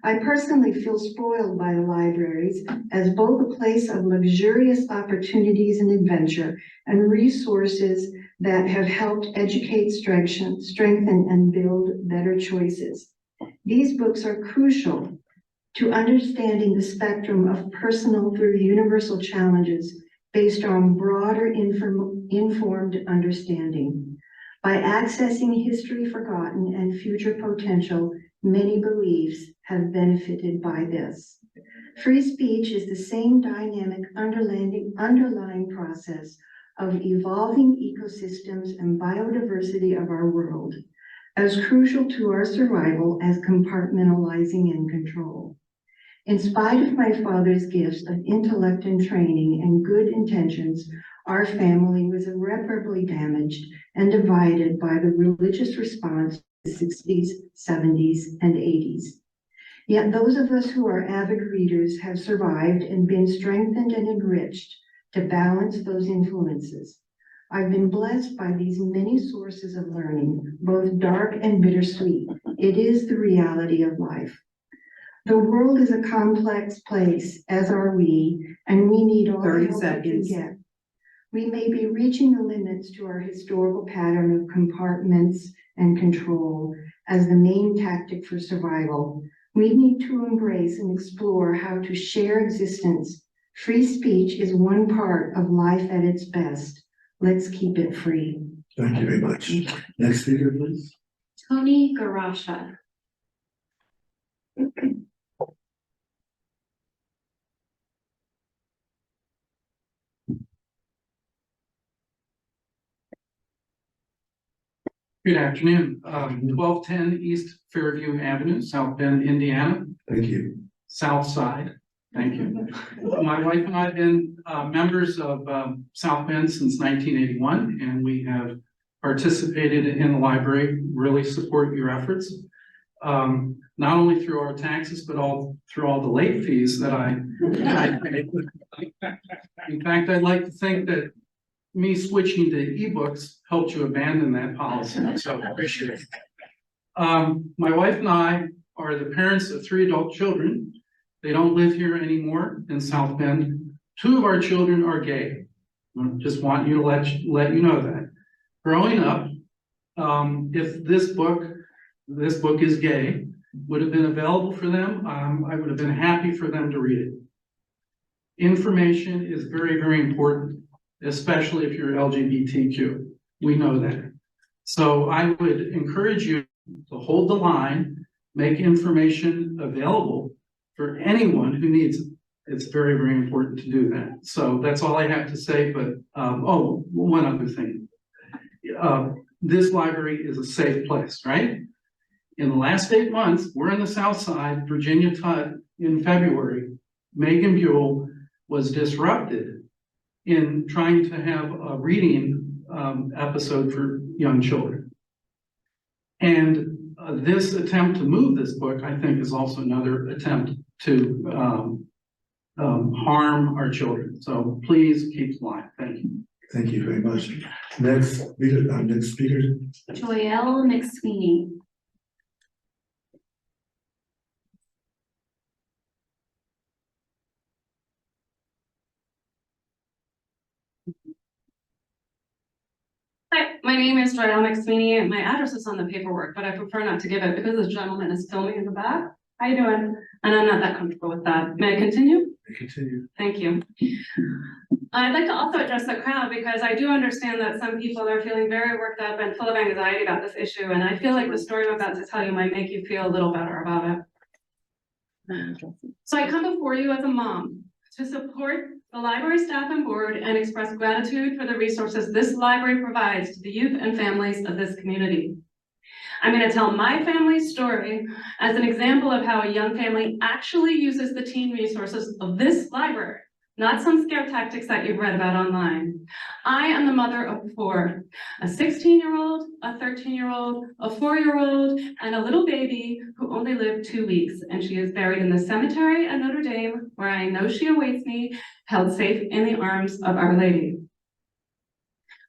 I personally feel spoiled by the libraries as both a place of luxurious opportunities and adventure and resources that have helped educate, strengthen, and build better choices. These books are crucial to understanding the spectrum of personal through universal challenges based on broader informed understanding. By accessing history forgotten and future potential, many beliefs have benefited by this. Free speech is the same dynamic underlying process of evolving ecosystems and biodiversity of our world, as crucial to our survival as compartmentalizing and control. In spite of my father's gifts of intellect and training and good intentions, our family was irreparably damaged and divided by the religious response to the 60s, 70s, and 80s. Yet those of us who are avid readers have survived and been strengthened and enriched to balance those influences. I've been blessed by these many sources of learning, both dark and bittersweet. It is the reality of life. The world is a complex place, as are we, and we need all the 30 help we can seconds. get. We may be reaching the limits to our historical pattern of compartments and control as the main tactic for survival. We need to embrace and explore how to share existence. Free speech is one part of life at its best. Let's keep it free. Thank you very much. Next speaker, please. Tony Garasha. Good afternoon. 1210 East Fairview Avenue, South Bend, Indiana, Thank you. South Side. Thank you. My wife and I have been members of South Bend since 1981, and we have participated in the library, really support your efforts. Not only through our taxes, but through all the late fees that I pay. In fact, I'd like to think that me switching to ebooks helped you abandon that policy, so I appreciate it. My wife and I are the parents of 3 adult children. They don't live here anymore in South Bend. 2 of our children are gay. I just want you to let you know that. Growing up, if this book is gay, would have been available for them, I would have been happy for them to read it. Information is very, very important, especially if you're LGBTQ. We know that. So I would encourage you to hold the line, make information available for anyone who needs it. It's very, very important to do that. So that's all I have to say, but, one other thing. This library is a safe place, right? In the last 8 months, we're in the South Side, Virginia Tutt in February. Megan Buell was disrupted in trying to have a reading episode for young children. And this attempt to move this book, I think, is also another attempt to harm our children. So please keep the line. Thank you. Thank you very much. Next speaker. Joelle McSweeney. Hi, my name is Joelle McSweeney. My address is on the paperwork, but I prefer not to give it because this gentleman is filming in the back. How you doing? And I'm not that comfortable with that. May I continue? Continue. Thank you. I'd like to also address the crowd because I do understand that some people are feeling very worked up and full of anxiety about this issue. And I feel like the story I'm about to tell you might make you feel a little better about it. So I come before you as a mom to support the library staff and board and express gratitude for the resources this library provides to the youth and families of this community. I'm going to tell my family's story as an example of how a young family actually uses the teen resources of this library, not some scare tactics that you've read about online. I am the mother of 4, a 16-year-old, a 13-year-old, a 4-year-old, and a little baby who only lived 2 weeks, and she is buried in the cemetery at Notre Dame, where I know she awaits me, held safe in the arms of Our Lady.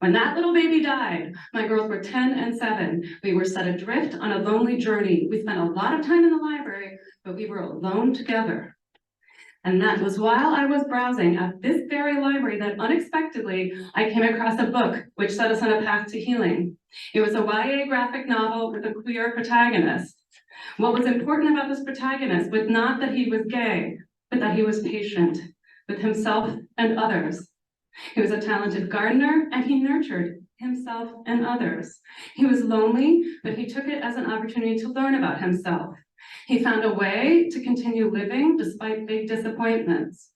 When that little baby died, my girls were 10 and 7. We were set adrift on a lonely journey. We spent a lot of time in the library, but we were alone together. And that was while I was browsing at this very library that unexpectedly I came across a book which set us on a path to healing. It was a YA graphic novel with a queer protagonist. What was important about this protagonist was not that he was gay, but that he was patient with himself and others. He was a talented gardener and he nurtured himself and others. He was lonely, but he took it as an opportunity to learn about himself. He found a way to continue living despite big disappointments.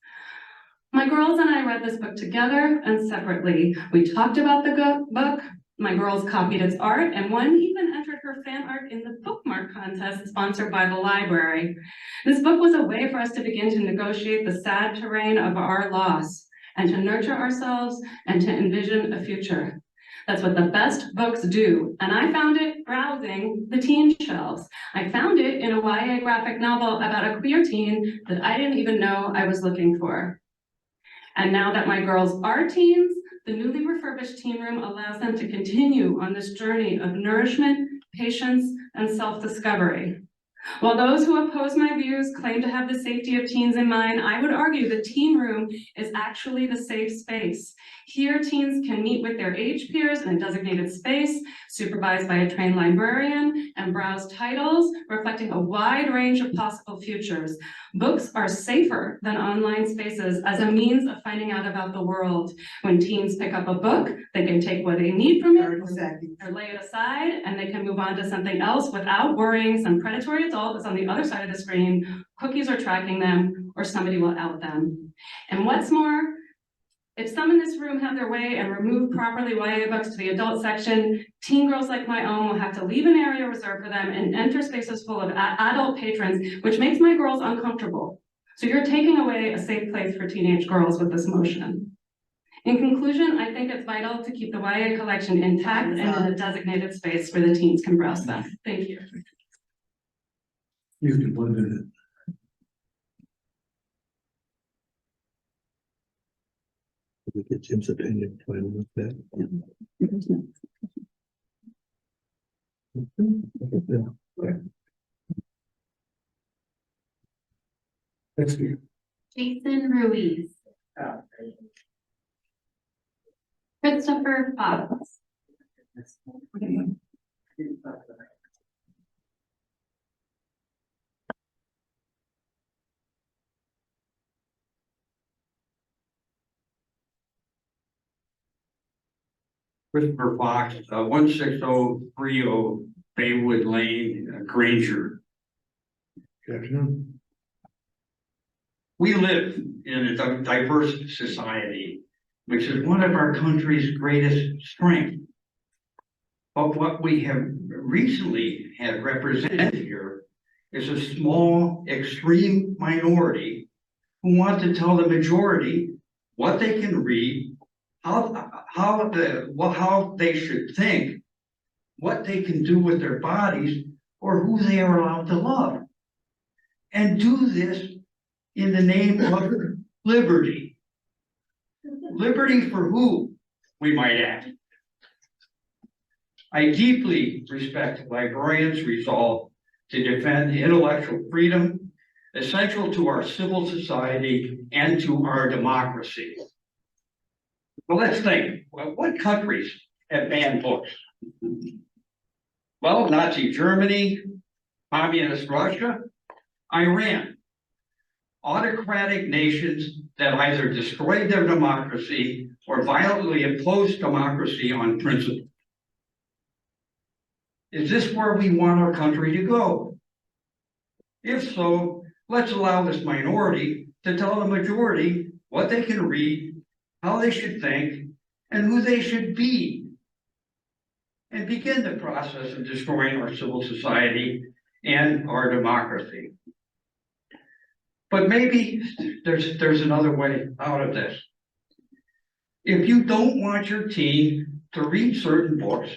My girls and I read this book together and separately. We talked about the book. My girls copied its art, and one even entered her fan art in the bookmark contest sponsored by the library. This book was a way for us to begin to negotiate the sad terrain of our loss, and to nurture ourselves and to envision a future. That's what the best books do. And I found it browsing the teen shelves. I found it in a YA graphic novel about a queer teen that I didn't even know I was looking for. And now that my girls are teens, the newly refurbished teen room allows them to continue on this journey of nourishment, patience, and self-discovery. While those who oppose my views claim to have the safety of teens in mind, I would argue the teen room is actually the safe space. Here, teens can meet with their age peers in a designated space, supervised by a trained librarian, and browse titles reflecting a wide range of possible futures. Books are safer than online spaces as a means of finding out about the world. When teens pick up a book, they can take what they need from it or lay it aside, and they can move on to something else without worrying some predatory adult is on the other side of the screen, cookies are tracking them, or somebody will out them. And what's more, if some in this room have their way and remove properly YA books to the adult section, teen girls like my own will have to leave an area reserved for them and enter spaces full of adult patrons, which makes my girls uncomfortable. So you're taking away a safe place for teenage girls with this motion. In conclusion, I think it's vital to keep the YA collection intact and in a designated space where the teens can browse them. Thank you. You can 1 minute. We get Jim's opinion, final with that. Yeah. Next speaker. Jason Ruiz. Christopher Fox. Christopher Fox, 16030 Baywood Lane, Granger. Good afternoon. We live in a diverse society, which is one of our country's greatest strengths. But what we have recently had represented here is a small, extreme minority who want to tell the majority what they can read, how they should think, what they can do with their bodies, or who they are allowed to love. And do this in the name of liberty. Liberty for who, we might ask. I deeply respect librarians' resolve to defend intellectual freedom, essential to our civil society and to our democracy. Well, let's think, what countries have banned books? Well, Nazi Germany, Communist Russia, Iran. Autocratic nations that either destroyed their democracy or violently opposed democracy on principle. Is this where we want our country to go? If so, let's allow this minority to tell the majority what they can read, how they should think, and who they should be, and begin the process of destroying our civil society and our democracy. But maybe there's another way out of this. If you don't want your teen to read certain books,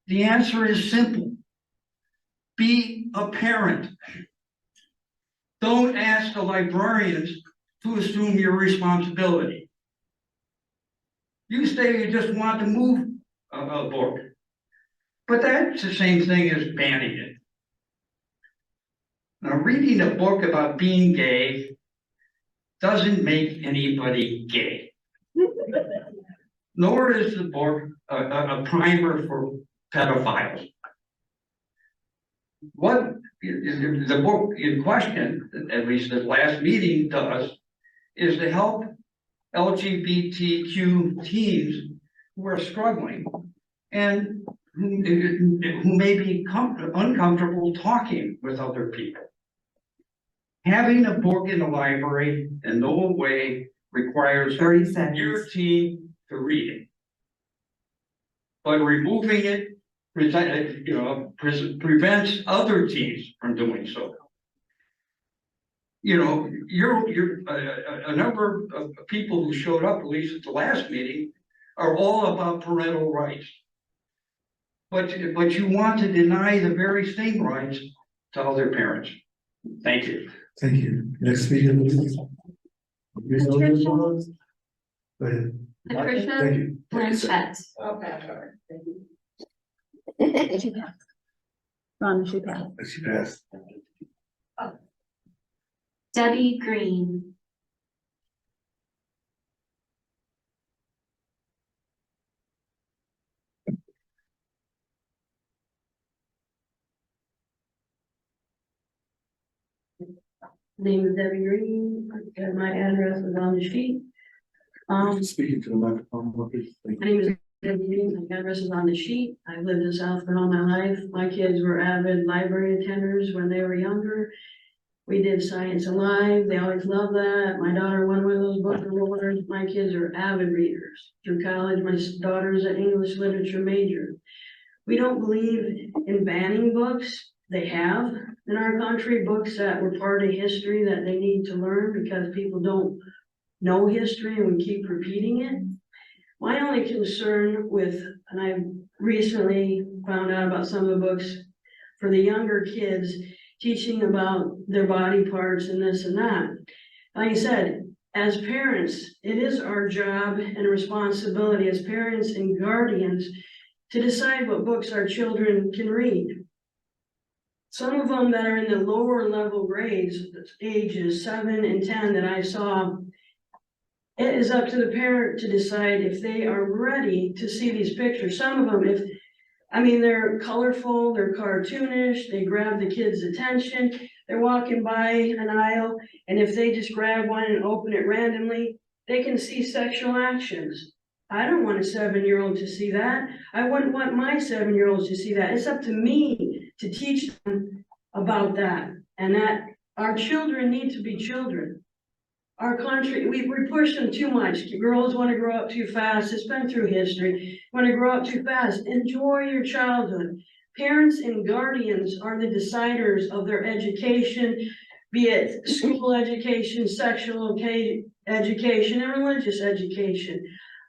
the answer is simple. Be a parent. Don't ask the librarians to assume your responsibility. You say you just want to move a book, but that's the same thing as banning it. Now, reading a book about being gay doesn't make anybody gay. Nor is the book a primer for pedophiles. What the book in question, at least the last meeting, does is to help LGBTQ teens who are struggling and who may be uncomfortable talking with other people. Having a book in the library in no way requires 30 seconds. your teen to read it. But removing it prevents other teens from doing so. You know, a number of people who showed up, at least at the last meeting, are all about parental rights. But you want to deny the very same rights to other parents. Thank you. Thank you. Next speaker, please. Go ahead. Patricia Thank you. Blanchett. She passed. Debbie Green. Name is Debbie Green, and my address is on the sheet. Speaking to the microphone, please. My name is Debbie Green, my address is on the sheet. I've lived in Southfield all my life. My kids were avid library attenders when they were younger. We did Science Alive, they always loved that. My daughter won one of those book awards. My kids are avid readers. Through college, my daughter's an English literature major. We don't believe in banning books. They have in our country books that were part of history that they need to learn because people don't know history and we keep repeating it. My only concern with, and I recently found out about some of the books for the younger kids, teaching about their body parts and this and that. Like I said, as parents, it is our job and responsibility as parents and guardians to decide what books our children can read. Some of them that are in the lower level grades, ages 7 and 10 that I saw, it is up to the parent to decide if they are ready to see these pictures. Some of them, they're colorful, they're cartoonish, they grab the kid's attention. They're walking by an aisle, and if they just grab one and open it randomly, they can see sexual actions. I don't want a 7-year-old to see that. I wouldn't want my 7-year-olds to see that. It's up to me to teach them about that, and that our children need to be children. Our country, we push them too much. Girls want to grow up too fast. It's been through history. Want to grow up too fast. Enjoy your childhood. Parents and guardians are the deciders of their education, be it school education, sexual education, and religious education.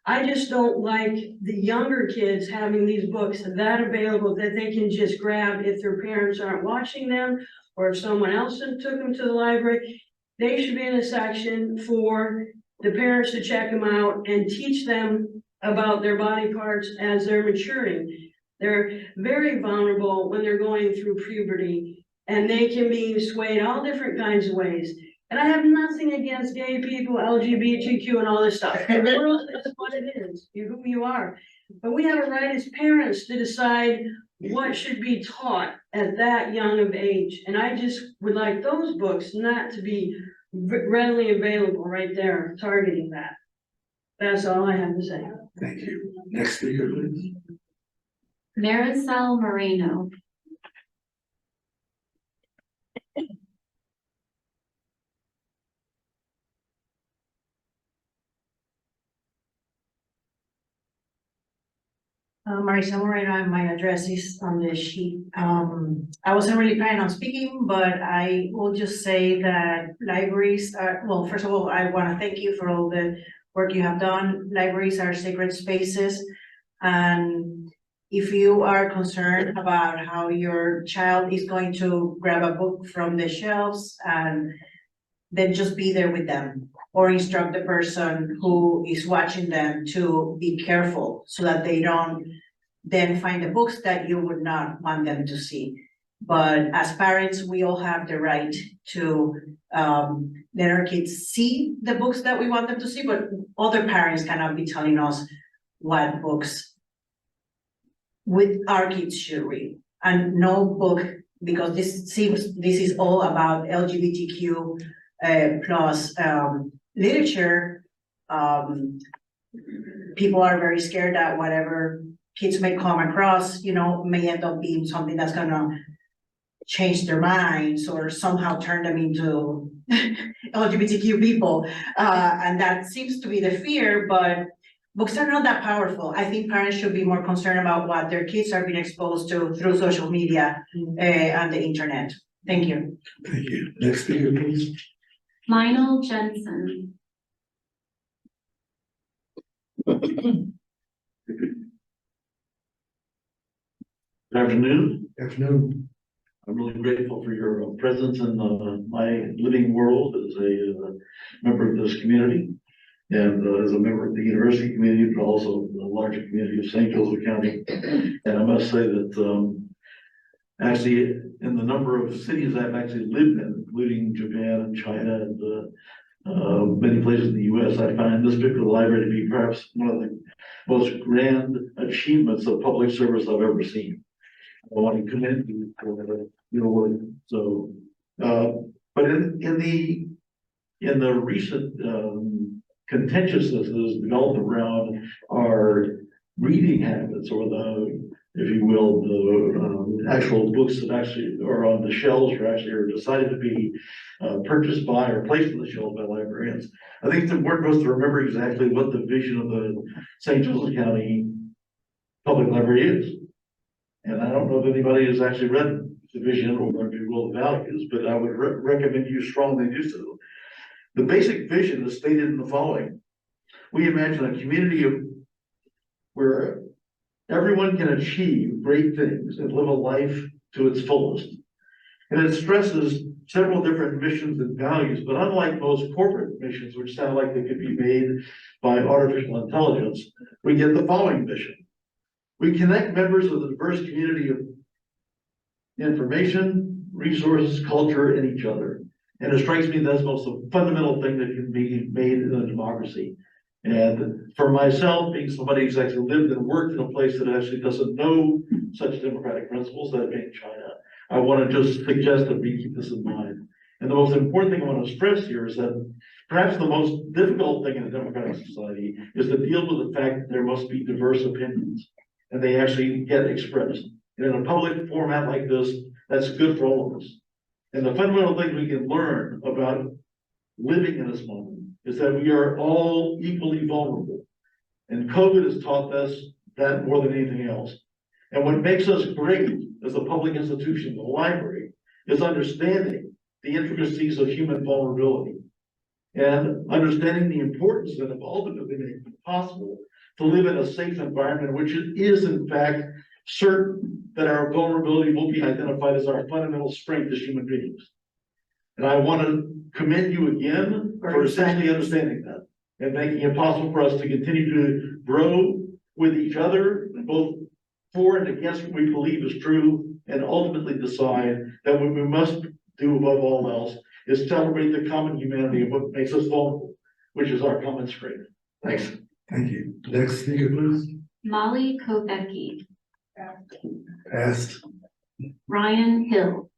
I just don't like the younger kids having these books that available that they can just grab if their parents aren't watching them or if someone else took them to the library. They should be in a section for the parents to check them out and teach them about their body parts as they're maturing. They're very vulnerable when they're going through puberty, and they can be swayed all different kinds of ways. And I have nothing against gay people, LGBTQ and all this stuff. The world is what it is, you're who you are. But we have a right as parents to decide what should be taught at that young of age. And I just would like those books not to be readily available right there, targeting that. That's all I have to say. Thank you. Next speaker, please. Marisol Moreno. Marisa Moreno, my address is on the sheet. I wasn't really planning on speaking, but I will just say that libraries are, well, first of all, I want to thank you for all the work you have done. Libraries are sacred spaces. And if you are concerned about how your child is going to grab a book from the shelves, and then just be there with them, or instruct the person who is watching them to be careful so that they don't then find the books that you would not want them to see. But as parents, we all have the right to let our kids see the books that we want them to see, but other parents cannot be telling us what books with our kids should read. And no book, because this is all about LGBTQ plus literature. People are very scared that whatever kids may come across, may end up being something that's gonna change their minds or somehow turn them into LGBTQ people. And that seems to be the fear, but books are not that powerful. I think parents should be more concerned about what their kids are being exposed to through social media and the internet. Thank you. Thank you. Next speaker, please. Lionel Jensen. Good afternoon. Afternoon. I'm really grateful for your presence in my living world as a member of this community and as a member of the university community, but also the larger community of St. Joseph County. And I must say that Actually, in the number of cities I've actually lived in, including Japan and China and many places in the US, I find this particular library to be perhaps one of the most grand achievements of public service I've ever seen. I want to commend you for your work. So, but in the recent contentiousness that has developed around our reading habits, or the, if you will, the actual books that actually are on the shelves or actually are decided to be purchased by or placed on the shelves by librarians. I think it's important for us to remember exactly what the vision of the St. Joseph County Public Library is. And I don't know if anybody has actually read the vision or, if you will, the values, but I would recommend you strongly do so. The basic vision is stated in the following. We imagine a community where everyone can achieve great things and live a life to its fullest. And it stresses several different missions and values, but unlike most corporate missions, which sound like they could be made by artificial intelligence, we get the following mission. We connect members of the diverse community of information, resources, culture, and each other. And it strikes me that's the most fundamental thing that can be made in a democracy. And for myself, being somebody who's actually lived and worked in a place that actually doesn't know such democratic principles, that being China, I want to just suggest that we keep this in mind. And the most important thing I want to stress here is that perhaps the most difficult thing in a democratic society is to deal with the fact that there must be diverse opinions, and they actually get expressed. And in a public format like this, that's good for all of us. And the fundamental thing we can learn about living in this moment is that we are all equally vulnerable. And COVID has taught us that more than anything else. And what makes us great as a public institution, the library, is understanding the intricacies of human vulnerability and understanding the importance that of ultimately making it possible to live in a safe environment, which it is in fact certain that our vulnerability will be identified as our fundamental strength as human beings. And I want to commend you again for essentially understanding that and making it possible for us to continue to grow with each other, both for and against what we believe is true, and ultimately decide that what we must do above all else is celebrate the common humanity of what makes us vulnerable, which is our common strength. Thanks. Thank you. Next speaker, please. Molly Kovecki, Passed. Ryan Hill,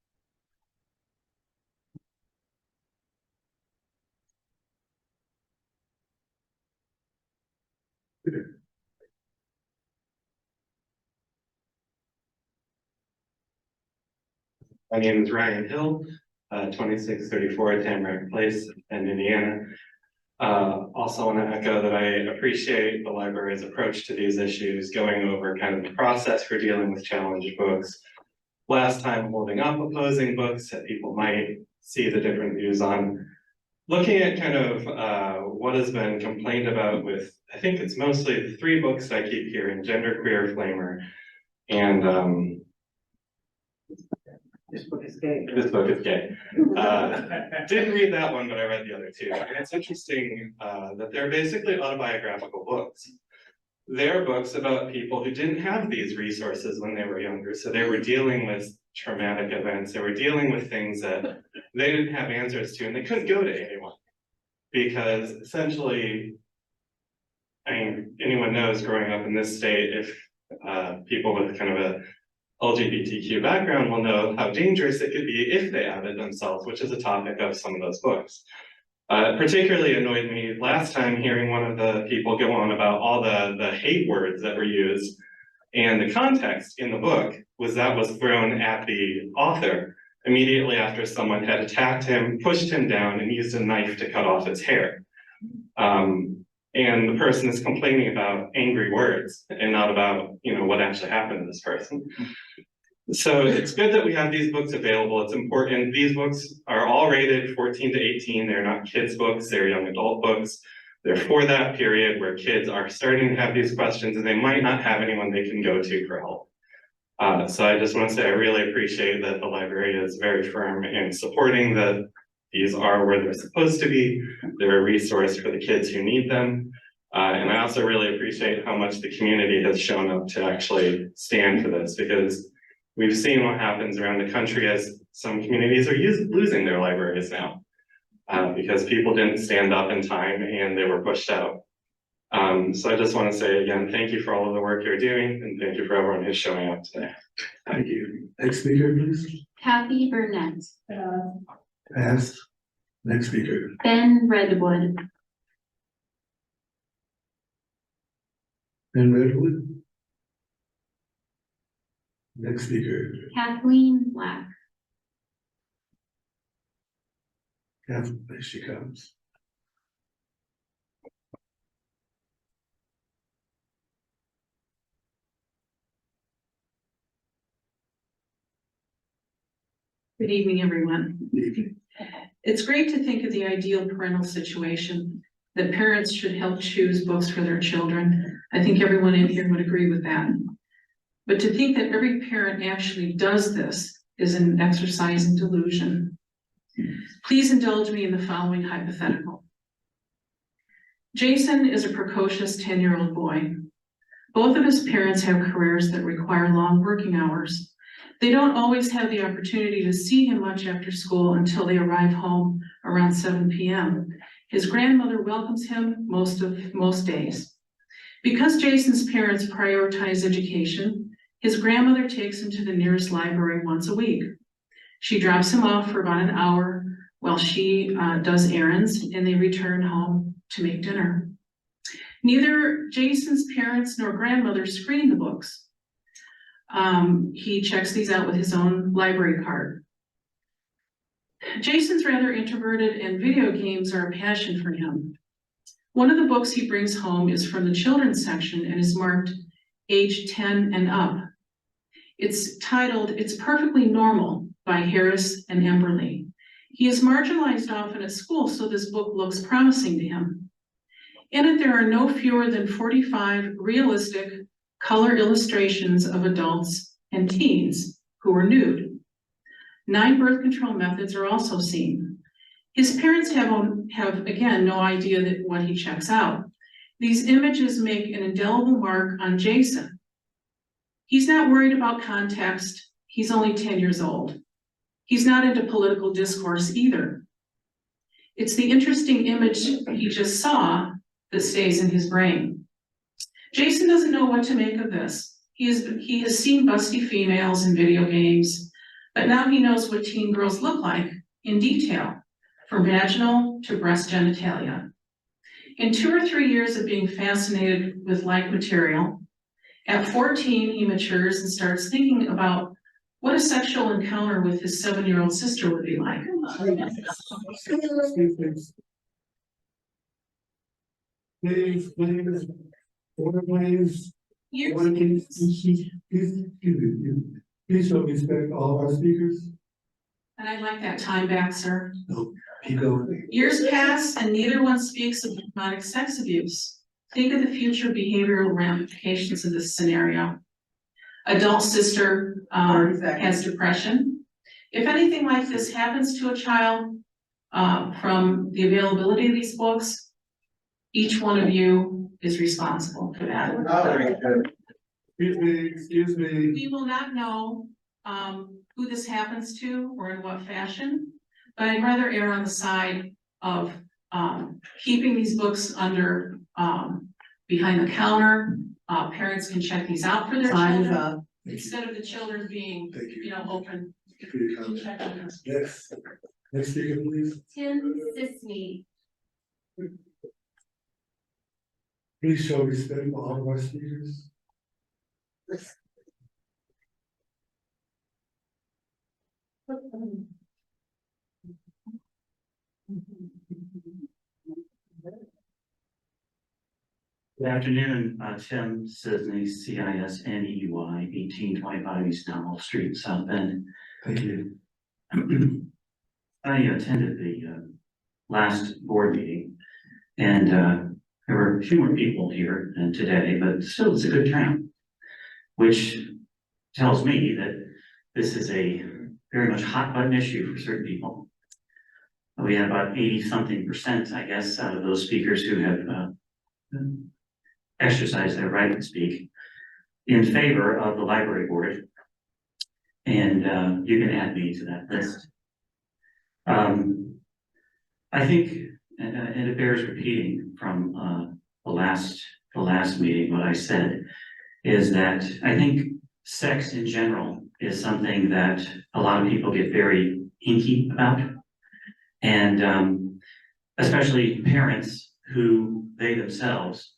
My name is Ryan Hill, 2634 Tamarack Place in Indiana. Also want to echo that I appreciate the library's approach to these issues, going over kind of the process for dealing with challenged books. Last time holding up opposing books that people might see the different views on. Looking at kind of what has been complained about with, I think it's mostly the three books I keep hearing, Genderqueer, Flamer, and This book is gay. This book is gay. Didn't read that one, but I read the other two. And it's interesting that they're basically autobiographical books. They're books about people who didn't have these resources when they were younger. So they were dealing with traumatic events. They were dealing with things that they didn't have answers to, and they couldn't go to anyone. Because essentially, I mean, anyone knows growing up in this state, if people with kind of a LGBTQ background will know how dangerous it could be if they outed themselves, which is a topic of some of those books. Particularly annoyed me last time hearing one of the people go on about all the hate words that were used, and the context in the book was that was thrown at the author immediately after someone had attacked him, pushed him down, and used a knife to cut off his hair. And the person is complaining about angry words and not about, you know, what actually happened to this person. So it's good that we have these books available. It's important. These books are all rated 14 to 18. They're not kids' books, they're young adult books. They're for that period where kids are starting to have these questions and they might not have anyone they can go to for help. So I just want to say I really appreciate that the library is very firm in supporting that these are where they're supposed to be. They're a resource for the kids who need them. And I also really appreciate how much the community has shown up to actually stand for this, because We've seen what happens around the country as some communities are losing their libraries now. Because people didn't stand up in time and they were pushed out. So I just want to say again, thank you for all of the work you're doing and thank you for everyone who's showing up today. Thank you. Next speaker, please. Kathy Burnett, Passed. Next speaker. Ben Redwood, Ben Redwood. Next speaker. Kathleen Black, There she comes. Good evening, everyone. It's great to think of the ideal parental situation, that parents should help choose books for their children. I think everyone in here would agree with that. But to think that every parent actually does this is an exercise in delusion. Please indulge me in the following hypothetical. Jason is a precocious 10-year-old boy. Both of his parents have careers that require long working hours. They don't always have the opportunity to see him much after school until they arrive home around 7 p.m. His grandmother welcomes him most days. Because Jason's parents prioritize education, his grandmother takes him to the nearest library once a week. She drops him off for about an hour while she does errands, and they return home to make dinner. Neither Jason's parents nor grandmother screen the books. He checks these out with his own library card. Jason's rather introverted and video games are a passion for him. One of the books he brings home is from the children's section and is marked age 10 and up. It's titled It's Perfectly Normal by Harris and Emberley. He is marginalized often at school, so this book looks promising to him. In it, there are no fewer than 45 realistic color illustrations of adults and teens who are nude. 9 birth control methods are also seen. His parents have again, no idea that what he checks out. These images make an indelible mark on Jason. He's not worried about context. He's only 10 years old. He's not into political discourse either. It's the interesting image he just saw that stays in his brain. Jason doesn't know what to make of this. He has seen busty females in video games, but now he knows what teen girls look like in detail, from vaginal to breast genitalia. In 2 or 3 years of being fascinated with like material, at 14, he matures and starts thinking about what a sexual encounter with his 7-year-old sister would be like. Please, order please. Please show respect to all our speakers. And I'd like that time back, sir. No, keep going. Years pass and neither one speaks of demonic sex abuse. Think of the future behavioral ramifications of this scenario. Adult sister has depression. If anything like this happens to a child from the availability of these books, each one of you is responsible for that. Excuse me. We will not know who this happens to or in what fashion, but I'd rather err on the side of keeping these books under behind the counter. Parents can check these out for their children instead of the children being, open. Next speaker, please. Tim Sisney, Please show respect for all of our speakers. Good afternoon, Tim Sisney, CISNEY, 1825 East Donald Street, South Bend. Thank you. I attended the last board meeting, and there were a few more people here than today, but still it's a good turnout, which tells me that this is a very much hot button issue for certain people. We had about 80-something%, I guess, out of those speakers who have exercised their right to speak in favor of the library board. And you can add me to that list. I think, and it bears repeating from the last meeting, what I said, is that I think sex in general is something that a lot of people get very hinky about. And especially parents who they themselves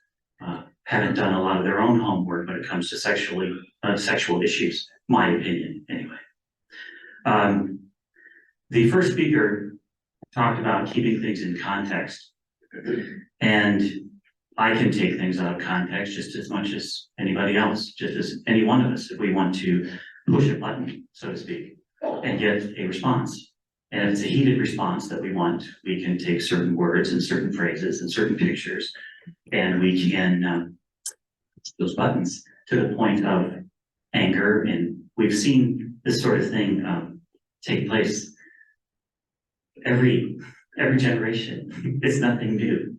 haven't done a lot of their own homework when it comes to sexual issues, my opinion, anyway. The first speaker talked about keeping things in context. And I can take things out of context just as much as anybody else, just as any one of us, if we want to push a button, so to speak, and get a response. And if it's a heated response that we want, we can take certain words and certain phrases and certain pictures, and we can those buttons to the point of anger. And we've seen this sort of thing take place every generation. It's nothing new.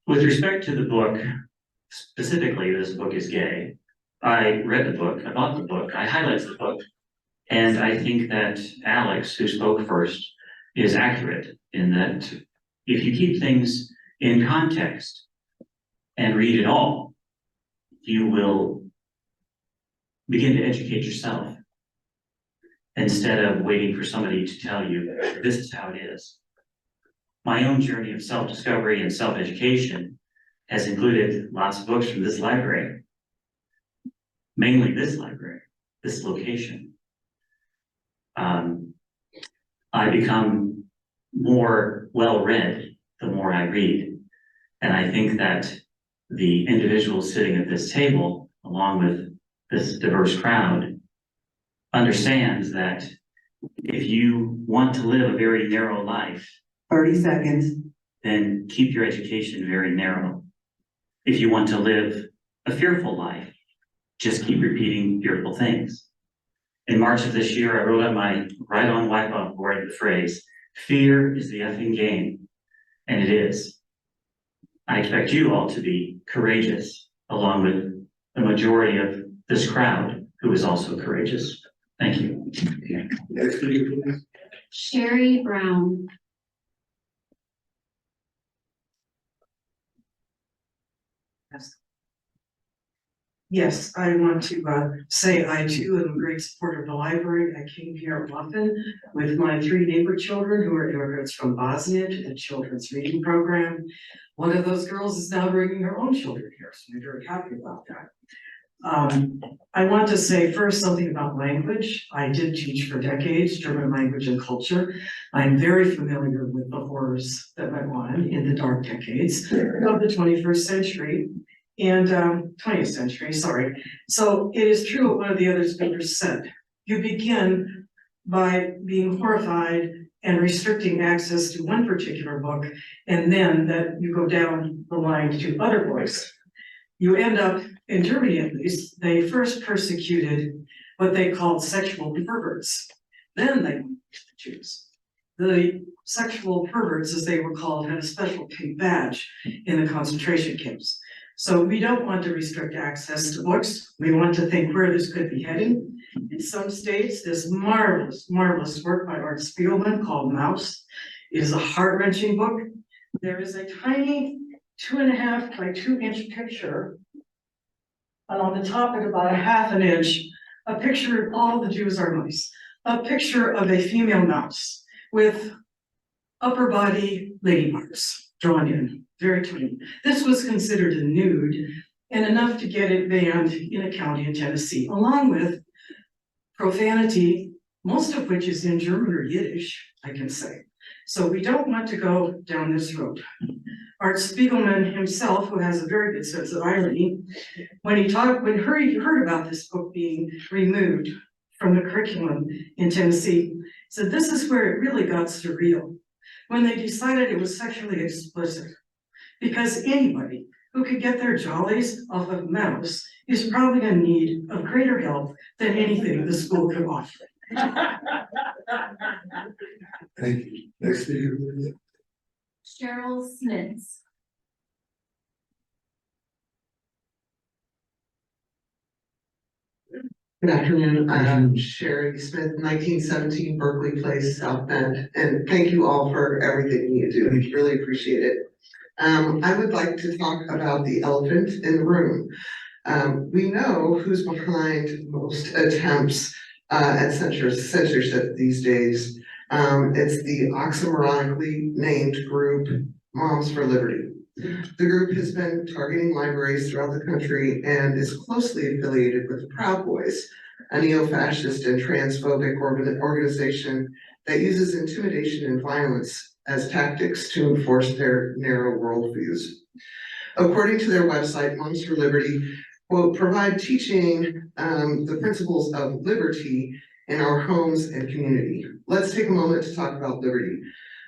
With respect to the book, specifically, this book is gay. I read the book, I bought the book, I highlighted the book, and I think that Alex, who spoke first, is accurate in that if you keep things in context and read it all, you will begin to educate yourself instead of waiting for somebody to tell you, this is how it is. My own journey of self-discovery and self-education has included lots of books from this library, mainly this library, this location. I become more well-read the more I read. And I think that the individuals sitting at this table, along with this diverse crowd, understands that if you want to live a very narrow life, 30 seconds. Then keep your education very narrow. If you want to live a fearful life, just keep repeating fearful things. In March of this year, I wrote on my write-on wipe-off board the phrase, fear is the effing game, and it is. I expect you all to be courageous, along with the majority of this crowd who is also courageous. Thank you. Next speaker, please. Sherry Brown. Yes, I want to say I too am a great supporter of the library. I came here often with my 3 neighbor children who are immigrants from Bosnia to the children's reading program. One of those girls is now bringing her own children here, so I'm very happy about that. I want to say first something about language. I did teach for decades German language and culture. I'm very familiar with the horrors that went on in the dark decades of the 21st century. And 20th century, sorry. So it is true what one of the other speakers said. You begin by being horrified and restricting access to one particular book, and then that you go down the line to other books. You end up, in Germany at least, they first persecuted what they called sexual perverts. Then they went to the Jews. The sexual perverts, as they were called, had a special pink badge in the concentration camps. So we don't want to restrict access to books. We want to think where this could be heading. In some states, this marvelous, marvelous work by Art Spiegelman called Mouse is a heart-wrenching book. There is a tiny 2.5 by 2 inch picture. And on the top at about 1/2 inch, a picture of all the Jews are mice. A picture of a female mouse with upper body lady marks drawn in, very tiny. This was considered a nude and enough to get it banned in a county in Tennessee, along with profanity, most of which is in German or Yiddish, I can say. So we don't want to go down this road. Art Spiegelman himself, who has a very good sense of irony, when he heard about this book being removed from the curriculum in Tennessee, said this is where it really got surreal, when they decided it was sexually explicit. Because anybody who could get their jollies off of Mouse is probably in need of greater help than anything the school could offer. Thank you. Next speaker, please. Cheryl Smith. Good afternoon, I'm Sherry Smith, 1917 Berkeley Place, South Bend, and thank you all for everything you do, we really appreciate it. I would like to talk about the elephant in the room. We know who's behind most attempts at censorship these days. It's the oxymoronically named group Moms for Liberty. The group has been targeting libraries throughout the country and is closely affiliated with the Proud Boys, a neo-fascist and transphobic organization that uses intimidation and violence as tactics to enforce their narrow worldviews. According to their website, Moms for Liberty, quote, provide teaching the principles of liberty in our homes and community. Let's take a moment to talk about liberty.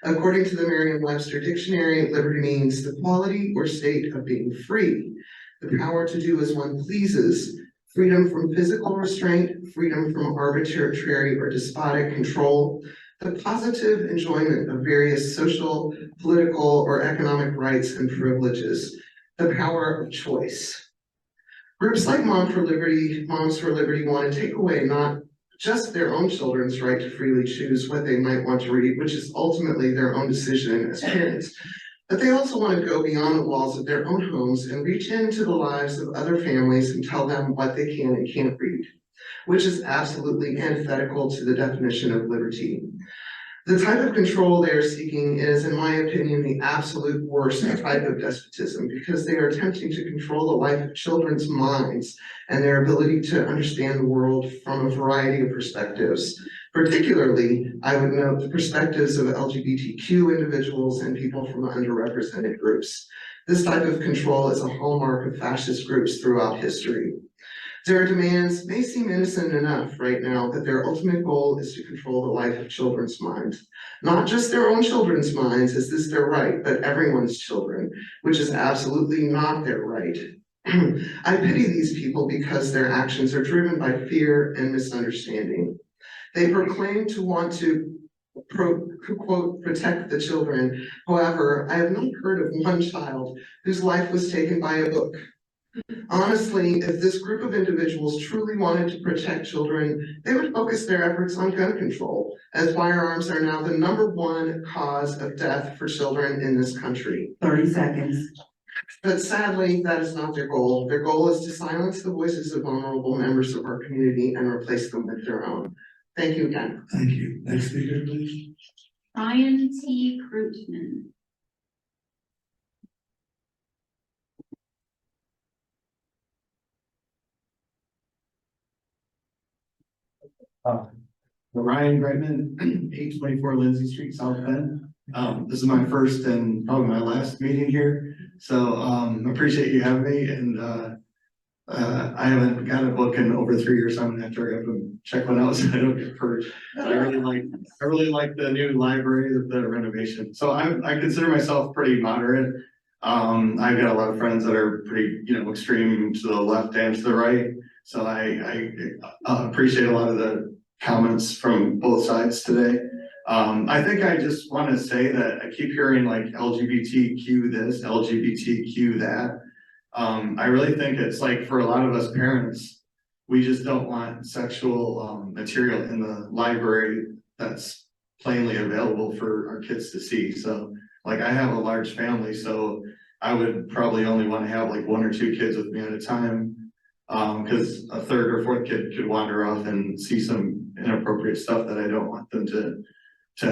According to the Merriam-Webster dictionary, liberty means the quality or state of being free, the power to do as one pleases, freedom from physical restraint, freedom from arbitrary or despotic control, the positive enjoyment of various social, political, or economic rights and privileges, the power of choice. Groups like Moms for Liberty want to take away not just their own children's right to freely choose what they might want to read, which is ultimately their own decision as parents, but they also want to go beyond the walls of their own homes and reach into the lives of other families and tell them what they can and can't read, which is absolutely antithetical to the definition of liberty. The type of control they are seeking is, in my opinion, the absolute worst type of despotism, because they are attempting to control the life of children's minds and their ability to understand the world from a variety of perspectives. Particularly, I would note the perspectives of LGBTQ individuals and people from underrepresented groups. This type of control is a hallmark of fascist groups throughout history. Their demands may seem innocent enough right now, but their ultimate goal is to control the life of children's minds. Not just their own children's minds, as this their right, but everyone's children, which is absolutely not their right. I pity these people because their actions are driven by fear and misunderstanding. They proclaim to want to quote, protect the children. However, I have not heard of one child whose life was taken by a book. Honestly, if this group of individuals truly wanted to protect children, they would focus their efforts on gun control, as firearms are now the #1 cause of death for children in this country. 30 seconds. But sadly, that is not their goal. Their goal is to silence the voices of vulnerable members of our community and replace them with their own. Thank you again. Thank you. Next speaker, please. Ryan T. Krutman. Ryan Greitman, 824 Lindsay Street, South Bend. This is my first and probably my last meeting here, so appreciate you having me. And I haven't got a book in over 3 years, so I'm gonna have to hurry up and check one out so I don't get purged. But I really like the new library, the renovation. So I consider myself pretty moderate. I've got a lot of friends that are pretty, extreme to the left and to the right. So I appreciate a lot of the comments from both sides today. I think I just want to say that I keep hearing like LGBTQ this, LGBTQ that. I really think it's like for a lot of us parents, we just don't want sexual material in the library that's plainly available for our kids to see. So like I have a large family, so I would probably only want to have like 1 or 2 kids with me at a time. Because a 3rd or 4th kid could wander off and see some inappropriate stuff that I don't want them to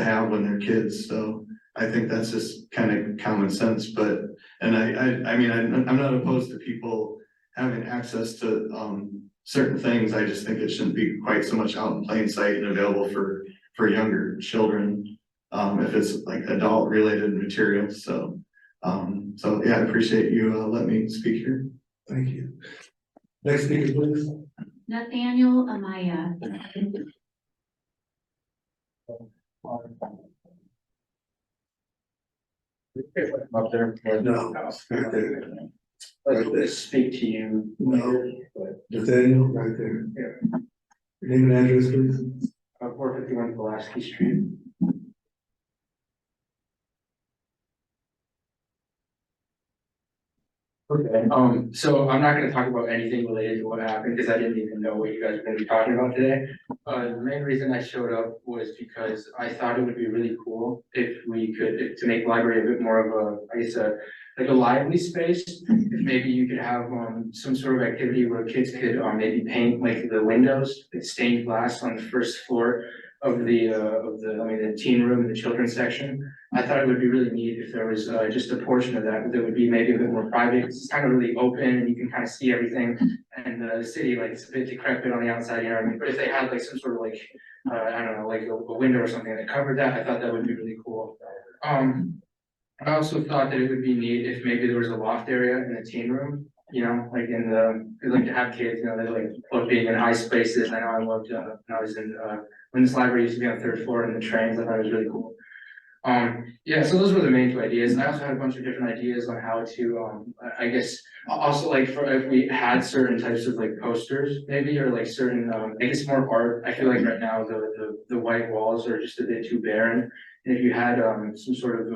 have when they're kids. So I think that's just kind of common sense. But and I mean I'm not opposed to people having access to certain things. I just think it shouldn't be quite so much out in plain sight and available for younger children if it's like adult related material. So yeah, I appreciate you letting me speak here. Thank you. Next speaker, please. Nathaniel Amaya. Up there. No, right there. Right there. Speak to you. No, Nathaniel, right there. Yeah. Your name and address, please. 451 Pulaski Street. Okay, so I'm not gonna talk about anything related to what happened, because I didn't even know what you guys were gonna be talking about today. The main reason I showed up was because I thought it would be really cool if we could, to make library a bit more of a, I guess, like a lively space. If maybe you could have, some sort of activity where kids could, maybe paint like the windows, with stained glass on the first floor of the, the teen room, the children's section. I thought it would be really neat if there was just a portion of that would be maybe a bit more private, because it's kind of really open and you can kind of see everything. And the city, like, it's a bit decrepit on the outside, you know what I mean? But if they had like some sort of like, I don't know, like a window or something that covered that, I thought that would be really cool. I also thought that it would be neat if maybe there was a loft area in the teen room, you know, like in the, like to have kids, you know, they like love being in high spaces. I know I loved, when I was in, when this library used to be on the third floor in the trains, I thought it was really cool. Yeah, so those were the main two ideas. I also had a bunch of different ideas on how to, I guess, also like for if we had certain types of like posters, maybe, or like certain, I guess more art. I feel like right now the white walls are just a bit too barren. And if you had some sort of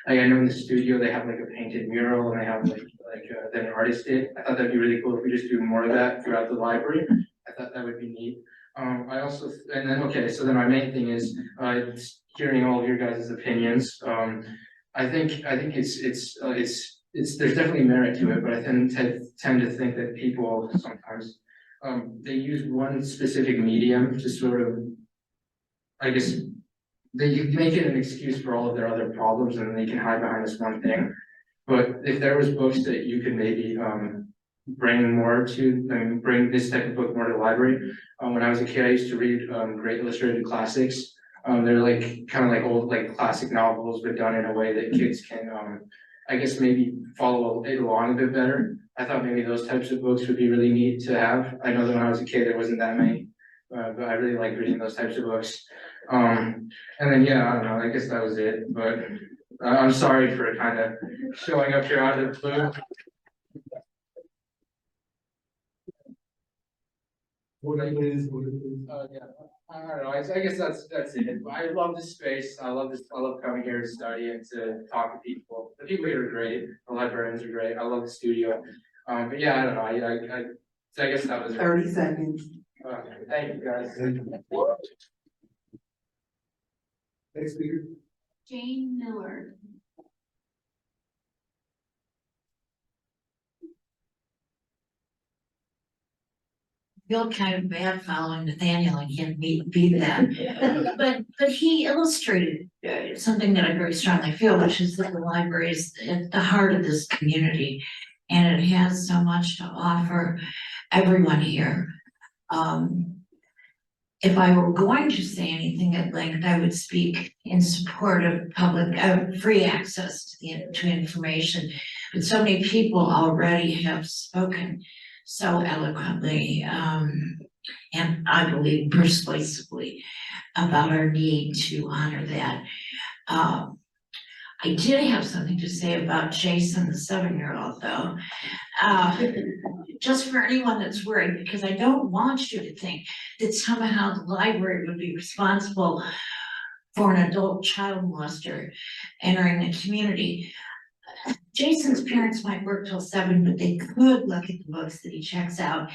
like I know in the studio they have like a painted mural and they have like that an artist did. I thought that'd be really cool if we just do more of that throughout the library. I thought that would be neat. I also, and then, okay, so then my main thing is, hearing all of your guys' opinions. I think there's definitely merit to it, but I tend to think that people sometimes, they use one specific medium to sort of, I guess, they make it an excuse for all of their other problems and then they can hide behind this one thing. But if there was books that you could maybe, bring this type of book more to the library. When I was a kid, I used to read great illustrated classics. They're like kind of like old like classic novels, but done in a way that kids can, I guess maybe follow it along a bit better. I thought maybe those types of books would be really neat to have. I know that when I was a kid, there wasn't that many, but I really like reading those types of books. And then yeah, I don't know. I guess that was it. But I'm sorry for kind of showing up here out of the blue. Yeah, I don't know, I guess that's it. I love this space, I love coming here to study and to talk to people. The people here are great, the librarians are great, I love the studio. But yeah, I don't know, so I guess that was. 30 seconds. Okay, thank you guys. Next speaker. Jane Miller. Feel kind of bad following Nathaniel, I can't beat that. But he illustrated something that I very strongly feel, which is that the library is at the heart of this community. And it has so much to offer everyone here. If I were going to say anything at length, I would speak in support of public, free access to information. But so many people already have spoken so eloquently, and I believe persuasively about our need to honor that. I did have something to say about Jason, the 7-year-old though. Just for anyone that's worried, because I don't want you to think that somehow the library would be responsible for an adult child molester entering the community. Jason's parents might work till 7, but they could look at the books that he checks out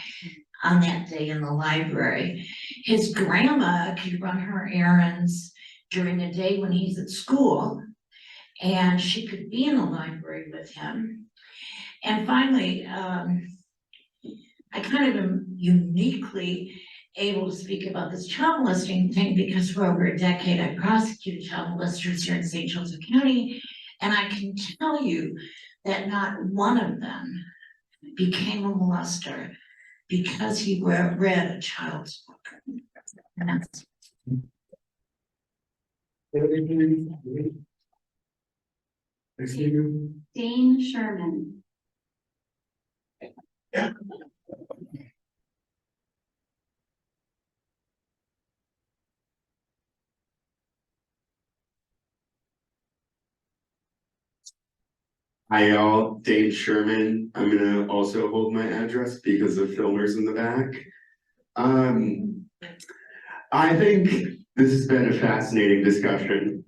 on that day in the library. His grandma could run her errands during the day when he's at school, and she could be in the library with him. And finally, I kind of am uniquely able to speak about this child molesting thing because for over a decade I prosecuted child molesters here in St. Joseph County, and I can tell you that not one of them became a molester because he read a child's book. And that's Dane Sherman. Hi y'all, Dane Sherman. I'm gonna also hold my address because of filmers in the back. I think this has been a fascinating discussion,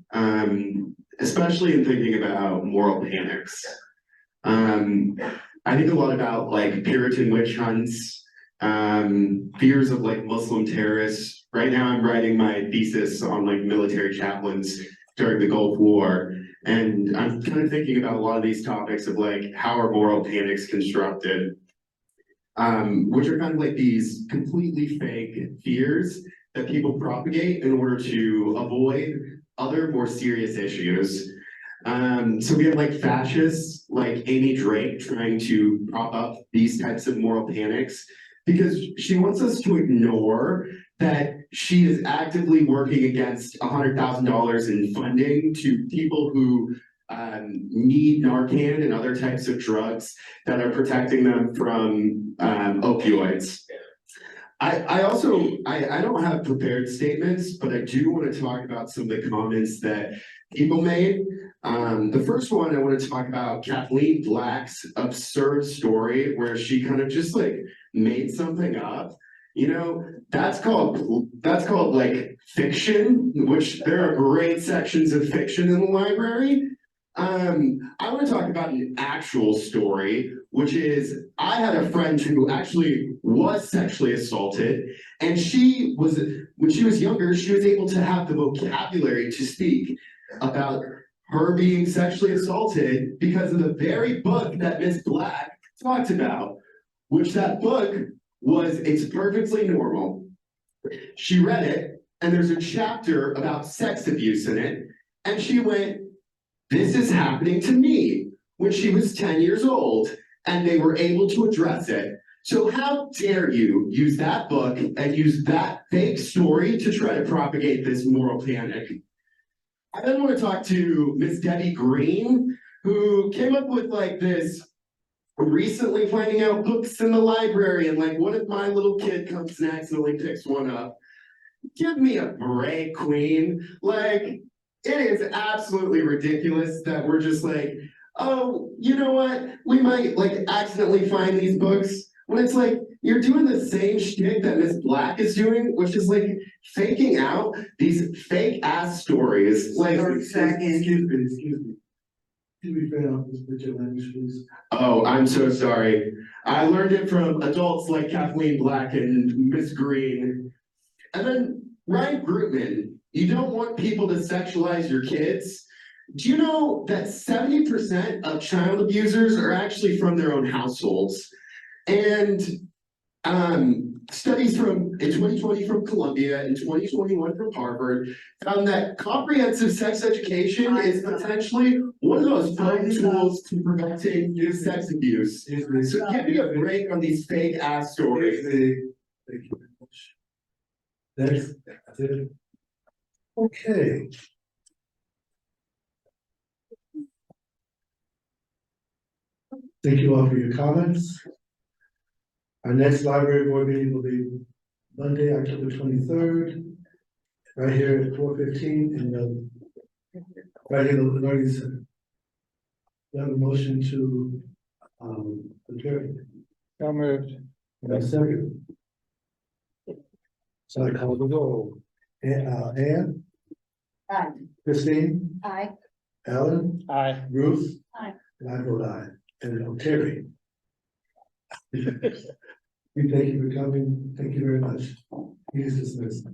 especially in thinking about moral panics. I think a lot about like Puritan witch hunts, fears of like Muslim terrorists. Right now I'm writing my thesis on like military chaplains during the Gulf War. And I'm kind of thinking about a lot of these topics of like, how are moral panics constructed? Which are kind of like these completely fake fears that people propagate in order to avoid other more serious issues. So we have like fascists like Amy Drake trying to prop up these types of moral panics because she wants us to ignore that she is actively working against $100,000 in funding to people who need Narcan and other types of drugs that are protecting them from opioids. I don't have prepared statements, but I do want to talk about some of the comments that people made. The first one, I want to talk about Kathleen Black's absurd story where she kind of just like made something up. You know, that's called like fiction, which there are great sections of fiction in the library. I want to talk about an actual story, which is I had a friend who actually was sexually assaulted, and when she was younger, she was able to have the vocabulary to speak about her being sexually assaulted because of the very book that Miss Black talked about, which that book was It's Perfectly Normal. She read it, and there's a chapter about sex abuse in it, and she went, this is happening to me, when she was 10 years old, and they were able to address it. So how dare you use that book and use that fake story to try to propagate this moral panic? I then want to talk to Miss Debbie Green, who came up with like this recently finding out books in the library, and like, what if my little kid comes and accidentally picks one up? Give me a break, Queen. Like, it is absolutely ridiculous that we're just like, oh, you know what? We might like accidentally find these books when it's like you're doing the same shit that Miss Black is doing, which is like faking out these fake ass stories. Like, Excuse me. Can we fair off this with your language, please? Oh, I'm so sorry. I learned it from adults like Kathleen Black and Miss Green. And then Ryan Grootman, you don't want people to sexualize your kids. Do you know that 70% of child abusers are actually from their own households? And studies from in 2020 from Columbia and 2021 from Harvard found that comprehensive sex education is potentially one of those potent tools to preventing youth sex abuse. So give me a break on these fake ass stories. Thank you very much. Next, that's it. Okay. Thank you all for your comments. Our next library board meeting will be Monday, October 23rd, right here at 4:15 in the right here in the Learning Center. We have a motion to adjourn. So moved. And a second. So I call the roll. Ann? Aye. Christine? Aye. Ellen? Aye. Ruth? Aye. And I vote aye. And Terry? We thank you for coming. Thank you very much. He is dismissed.